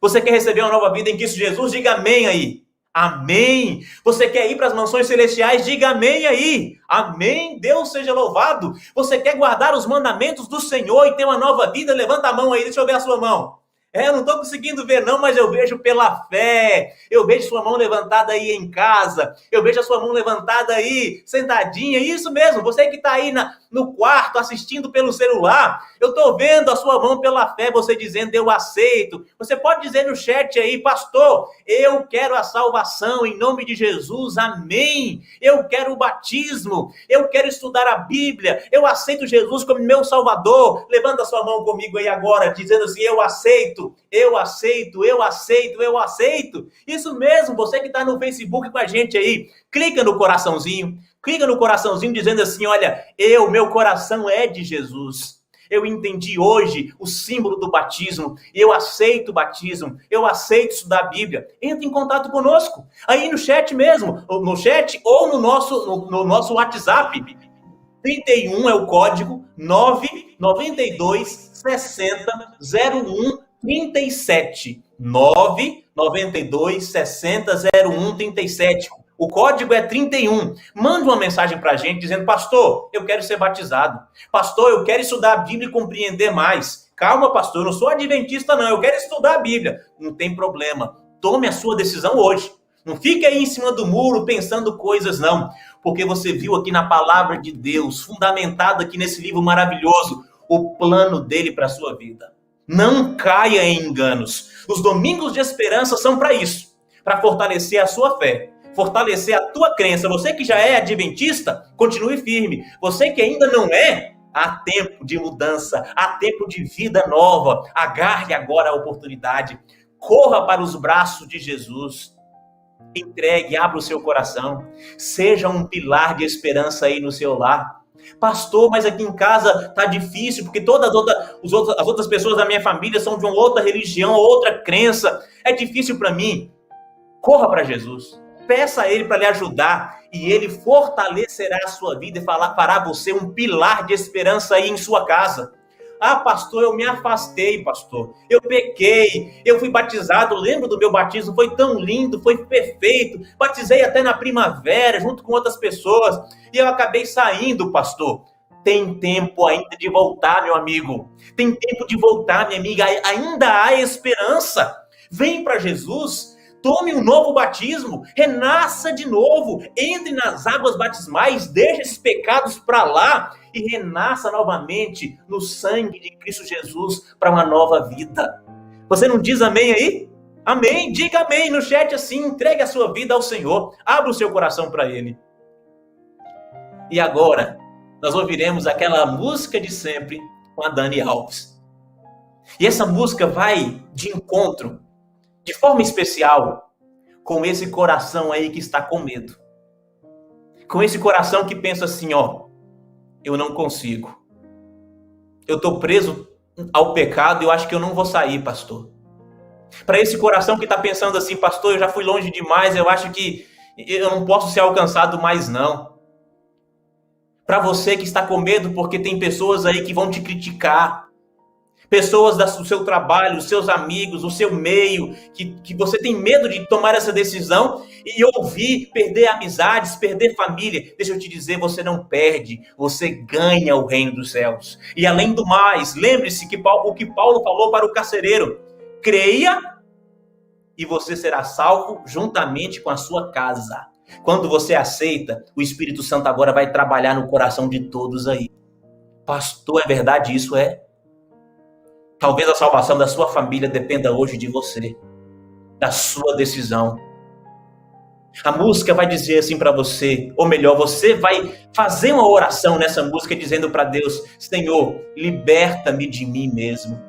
Você quer receber uma nova vida em Cristo Jesus? Diga amém aí. Amém. Você quer ir para as mansões celestiais? Diga amém aí. Amém. Deus seja louvado. Você quer guardar os mandamentos do Senhor e ter uma nova vida? Levanta a mão aí, deixa eu ver a sua mão. Eu não estou conseguindo ver não, mas eu vejo pela fé. Eu vejo sua mão levantada aí em casa. Eu vejo a sua mão levantada aí, sentadinha. Isso mesmo, você que está aí no quarto assistindo pelo celular. Eu estou vendo a sua mão pela fé, você dizendo, eu aceito. Você pode dizer no chat aí, pastor, eu quero a salvação em nome de Jesus. Amém. Eu quero o batismo. Eu quero estudar a Bíblia. Eu aceito Jesus como meu Salvador. Levanta a sua mão comigo aí agora, dizendo assim, eu aceito. Eu aceito, eu aceito, eu aceito. Isso mesmo, você que está no Facebook com a gente aí, clica no coraçãozinho dizendo assim, olha, meu coração é de Jesus. Eu entendi hoje o símbolo do batismo, eu aceito o batismo, eu aceito estudar a Bíblia. Entre em contato conosco, aí no chat mesmo, no chat ou no nosso WhatsApp. 31 é o código 992 60 01 37, 992 60 01 37. O código é 31. Mande uma mensagem para a gente dizendo, pastor, eu quero ser batizado. Pastor, eu quero estudar a Bíblia e compreender mais. Calma, pastor, eu não sou adventista não, eu quero estudar a Bíblia. Não tem problema. Tome a sua decisão hoje. Não fique aí em cima do muro pensando coisas não. Porque você viu aqui na palavra de Deus, fundamentado aqui nesse livro maravilhoso, o plano dele para a sua vida. Não caia em enganos. Os domingos de esperança são para isso, para fortalecer a sua fé, fortalecer a tua crença. Você que já é adventista, continue firme. Você que ainda não é, há tempo de mudança, há tempo de vida nova. Agarre agora a oportunidade. Corra para os braços de Jesus. Entregue, abra o seu coração. Seja um pilar de esperança aí no seu lar. Pastor, mas aqui em casa tá difícil, porque as outras pessoas da minha família são de uma outra religião, outra crença. É difícil para mim. Corra para Jesus. Peça a Ele para lhe ajudar e Ele fortalecerá a sua vida e fará você um pilar de esperança aí em sua casa. Ah, pastor, eu me afastei, pastor. Eu pequei, eu fui batizado, lembro do meu batismo, foi tão lindo, foi perfeito. Batizei até na primavera, junto com outras pessoas, e eu acabei saindo, pastor. Tem tempo ainda de voltar, meu amigo. Tem tempo de voltar, minha amiga. Ainda há esperança. Vem para Jesus. tome um novo batismo, renasça de novo, entre nas águas batismais, deixe esses pecados para lá e renasça novamente no sangue de Cristo Jesus para uma nova vida. Você não diz amém aí? Amém, diga amém no chat assim, entregue a sua vida ao Senhor, abra o seu coração para Ele. E agora, nós ouviremos aquela música de sempre com a Dani Alves. E essa música vai de encontro, de forma especial, com esse coração aí que está com medo. Com esse coração que pensa assim, ó, eu não consigo. Eu estou preso ao pecado e eu acho que eu não vou sair, pastor. Para esse coração que está pensando assim, pastor, eu já fui longe demais, eu acho que eu não posso ser alcançado mais não. Para você que está com medo porque tem pessoas aí que vão te criticar, pessoas do seu trabalho, os seus amigos, o seu meio, que você tem medo de tomar essa decisão e ouvir, perder amizades, perder família. Deixa eu te dizer, você não perde, você ganha o reino dos céus. E além do mais, lembre-se que o que Paulo falou para o carcereiro, creia e você será salvo juntamente com a sua casa. Quando você aceita, o Espírito Santo agora vai trabalhar no coração de todos aí. Pastor, é verdade isso? É? Talvez a salvação da sua família dependa hoje de você, da sua decisão. A música vai dizer assim para você, ou melhor, você vai fazer uma oração nessa música dizendo para Deus, Senhor, liberta-me de mim mesmo.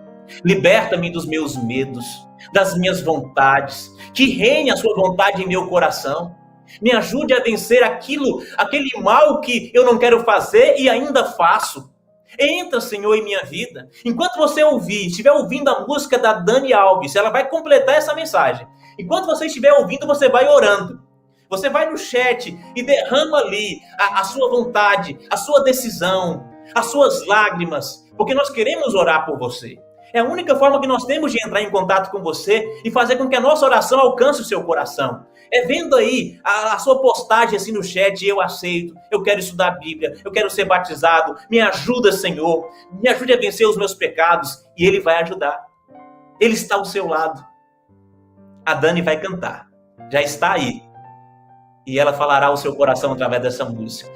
Liberta-me dos meus medos, das minhas vontades. Que reine a sua vontade em meu coração. Me ajude a vencer aquele mal que eu não quero fazer e ainda faço. Entra, Senhor, em minha vida. Enquanto você estiver ouvindo a música da Dani Alves, ela vai completar essa mensagem. Enquanto você estiver ouvindo, você vai orando. Você vai no chat e derrama ali a sua vontade, a sua decisão, as suas lágrimas, porque nós queremos orar por você. É a única forma que nós temos de entrar em contato com você e fazer com que a nossa oração alcance o seu coração. É vendo aí a sua postagem assim no chat, eu aceito, eu quero estudar a Bíblia, eu quero ser batizado, me ajuda, Senhor, me ajude a vencer os meus pecados, e Ele vai ajudar. Ele está ao seu lado. A Dani vai cantar, já está aí, e ela falará ao seu coração através dessa música.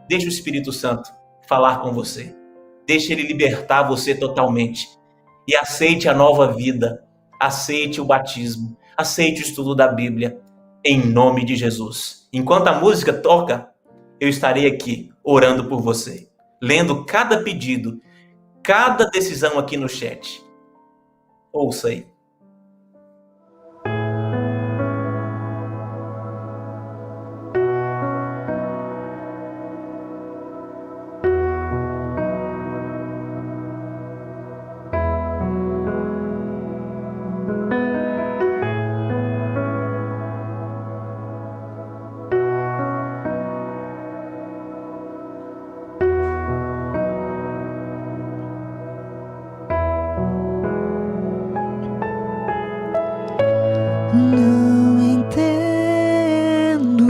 Deixe o Espírito Santo falar com você, deixe Ele libertar você totalmente, e aceite a nova vida, aceite o batismo, aceite o estudo da Bíblia, em nome de Jesus. Enquanto a música toca, eu estarei aqui orando por você, lendo cada pedido, cada decisão aqui no chat. Ouça aí. Não entendo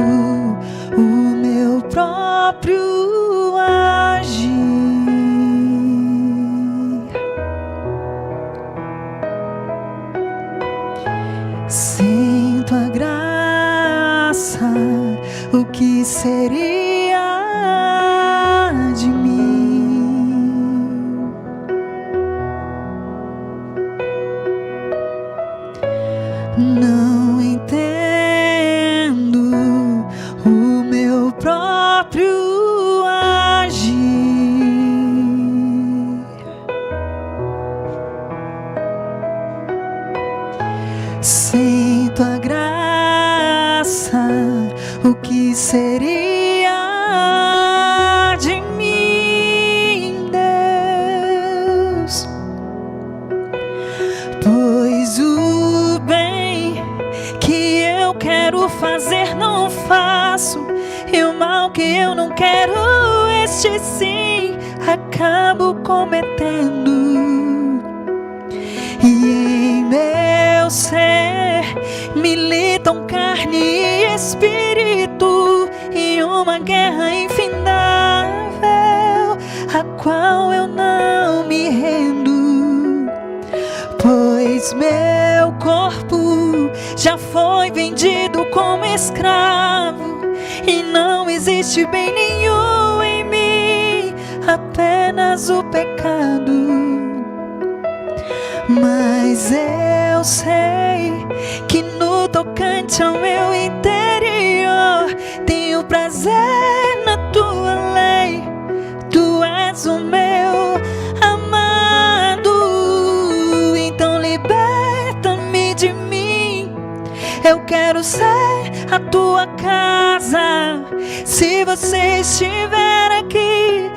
o meu próprio agir. Sinto a graça, o que seria de mim? Não entendo o meu próprio agir. Sinto a graça, o que seria de mim, Deus? Pois o bem que eu quero fazer não faço, e o mal que eu não quero, este sim acabo cometendo. E em meu ser militam carne e espírito, e uma guerra infindável, a qual eu não me rendo. Pois meu corpo já foi vendido como escravo, e não existe bem nenhum em mim, apenas o pecado. Mas eu sei que no tocante ao meu interior tenho prazer na tua lei. Tu és o meu amado, então liberta-me de mim. Eu quero ser a tua casa. Se você estiver aqui,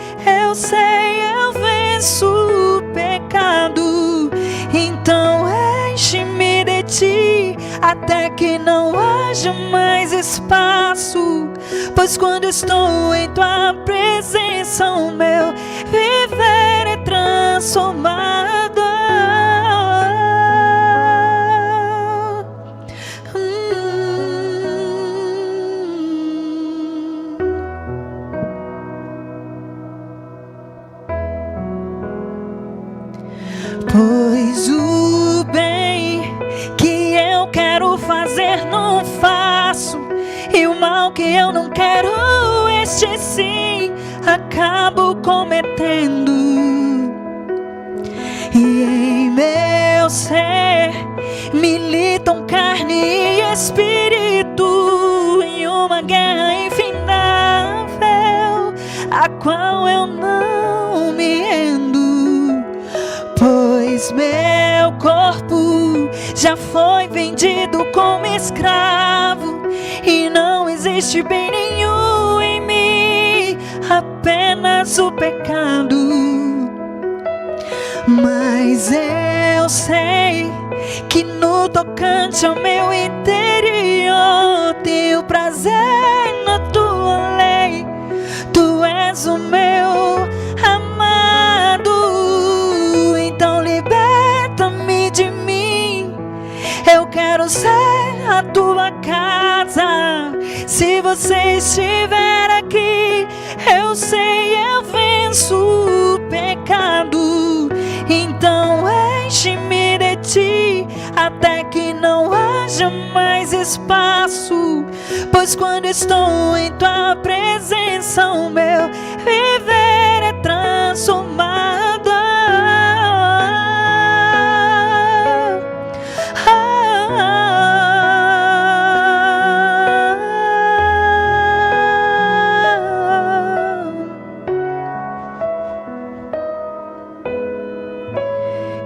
eu sei, eu venço o pecado. Então enche-me de ti, até que não haja mais espaço. Pois quando estou em tua presença, o meu viver é transformado. Pois o bem que eu quero fazer não faço, e o mal que eu não quero, este sim acabo cometendo. E em meu ser militam carne e espírito, em uma guerra infindável, a qual eu não me rendo. Pois meu corpo já foi vendido como escravo, e não existe bem nenhum em mim, apenas o pecado. Mas eu sei que no tocante ao meu interior tenho prazer na tua lei. Tu és o meu amado, então liberta-me de mim. Eu quero ser a tua casa. Se você estiver aqui, eu sei, eu venço o pecado. Então enche-me de ti, até que não haja mais espaço. Pois quando estou em tua presença, o meu viver é transformado.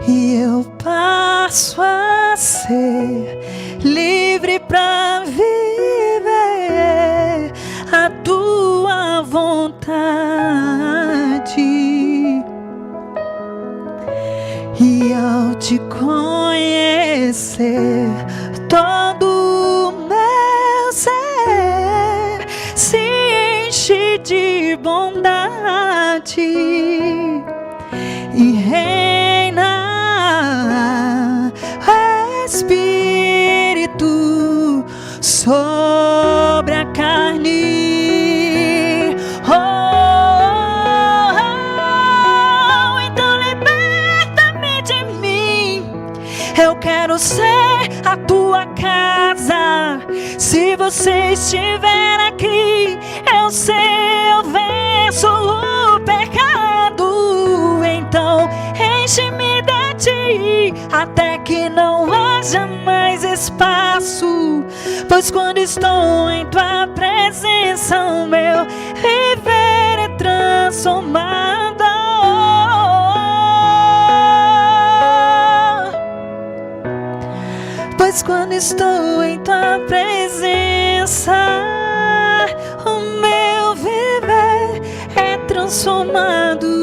E eu passo a ser livre para viver a tua vontade. E ao te conhecer, todo o meu ser se enche de bondade e reina Espírito sobre a carne. Então liberta-me de mim. Eu quero ser a tua casa. Se você estiver aqui, eu sei, eu venço o pecado. Então enche-me de ti, até que não haja mais espaço. Pois quando estou em tua presença, o meu viver é transformado. Pois quando estou em tua presença, o meu viver é transformado.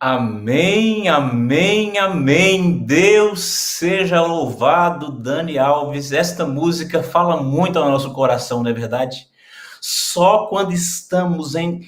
Amém, amém, amém. Deus seja louvado, Dani Alves. Esta música fala muito ao nosso coração, não é verdade? Só quando estamos em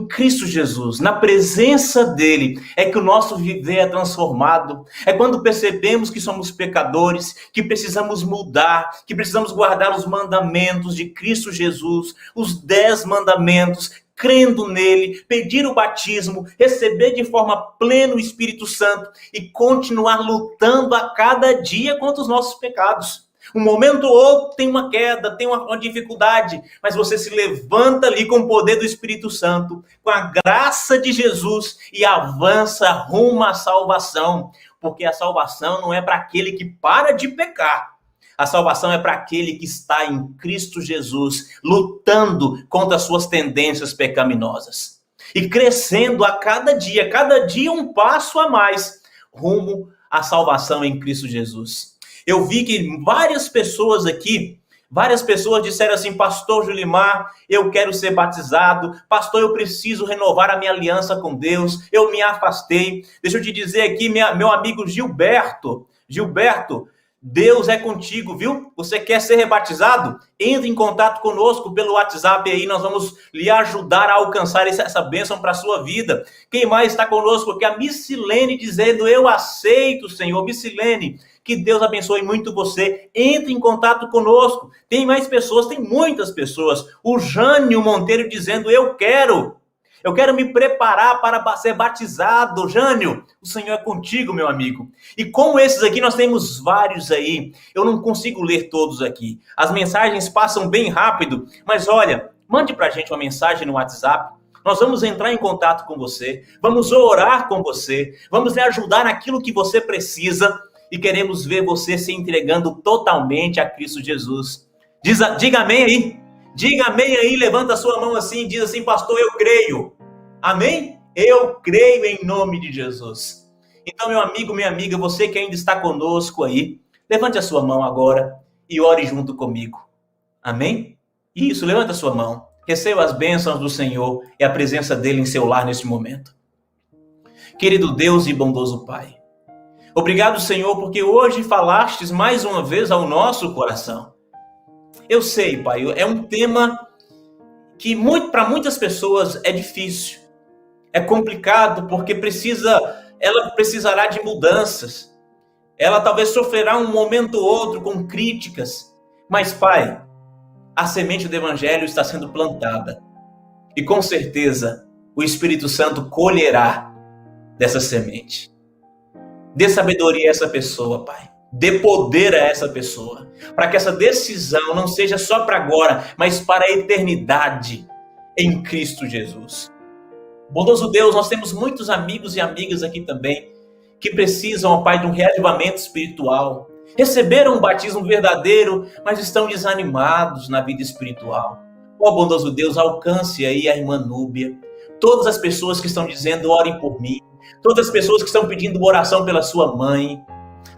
Cristo Jesus, na presença dele, é que o nosso viver é transformado. É quando percebemos que somos pecadores, que precisamos mudar, que precisamos guardar os mandamentos de Cristo Jesus, os 10 mandamentos. crendo nele, pedir o batismo, receber de forma plena o Espírito Santo e continuar lutando a cada dia contra os nossos pecados. Um momento ou outro tem uma queda, tem uma dificuldade, mas você se levanta ali com o poder do Espírito Santo, com a graça de Jesus e avança rumo à salvação, porque a salvação não é para aquele que para de pecar. A salvação é para aquele que está em Cristo Jesus, lutando contra as suas tendências pecaminosas e crescendo a cada dia um passo a mais rumo à salvação em Cristo Jesus. Eu vi que várias pessoas disseram assim: pastor Julimar, eu quero ser batizado, pastor, eu preciso renovar a minha aliança com Deus, eu me afastei. Deixa eu te dizer aqui, meu amigo Gilberto, Deus é contigo, viu? Você quer ser rebatizado? Entre em contato conosco pelo WhatsApp aí, nós vamos lhe ajudar a alcançar essa bênção para a sua vida. Quem mais está conosco aqui? A Missilene dizendo: eu aceito, Senhor. Missilene, que Deus abençoe muito você. Entre em contato conosco. Tem mais pessoas, tem muitas pessoas. O Jânio Monteiro dizendo: eu quero me preparar para ser batizado. Jânio, o Senhor é contigo, meu amigo. E como esses aqui, nós temos vários aí. Eu não consigo ler todos aqui. As mensagens passam bem rápido. Mas olha, mande para a gente uma mensagem no WhatsApp. Nós vamos entrar em contato com você. Vamos orar com você. Vamos lhe ajudar naquilo que você precisa. E queremos ver você se entregando totalmente a Cristo Jesus. Diga amém aí. Diga amém aí, levanta a sua mão assim e diz assim: pastor, eu creio. Amém? Eu creio em nome de Jesus. Então, meu amigo, minha amiga, você que ainda está conosco aí, levante a sua mão agora e ore junto comigo. Amém? Isso, levanta a sua mão. Receba as bênçãos do Senhor e a presença dele em seu lar neste momento. Querido Deus e bondoso Pai, obrigado, Senhor, porque hoje falastes mais uma vez ao nosso coração. Eu sei, Pai, é um tema que para muitas pessoas é difícil, é complicado, porque ela precisará de mudanças. Ela talvez sofrerá um momento ou outro com críticas, mas, Pai, a semente do Evangelho está sendo plantada e com certeza o Espírito Santo colherá dessa semente. Dê sabedoria a essa pessoa, Pai. Dê poder a essa pessoa, para que essa decisão não seja só para agora, mas para a eternidade em Cristo Jesus. Bondoso Deus, nós temos muitos amigos e amigas aqui também que precisam, ó Pai, de um reavivamento espiritual. Receberam um batismo verdadeiro, mas estão desanimados na vida espiritual. Ó bondoso Deus, alcance aí a irmã Núbia, todas as pessoas que estão dizendo: orem por mim, todas as pessoas que estão pedindo oração pela sua mãe,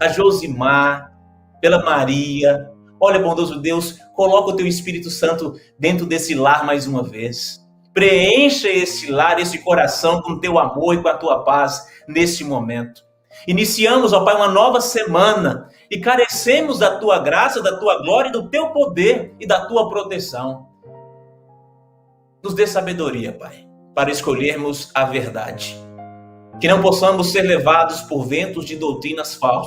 a Josimar, pela Maria. Olha, bondoso Deus, coloca o teu Espírito Santo dentro desse lar mais uma vez. Preencha esse lar, esse coração com o teu amor e com a tua paz nesse momento. Iniciamos, ó Pai, uma nova semana e carecemos da tua graça, da tua glória, do teu poder e da tua proteção. Nos dê sabedoria, Pai, para escolhermos a verdade. Que não possamos ser levados por ventos de doutrinas falsas.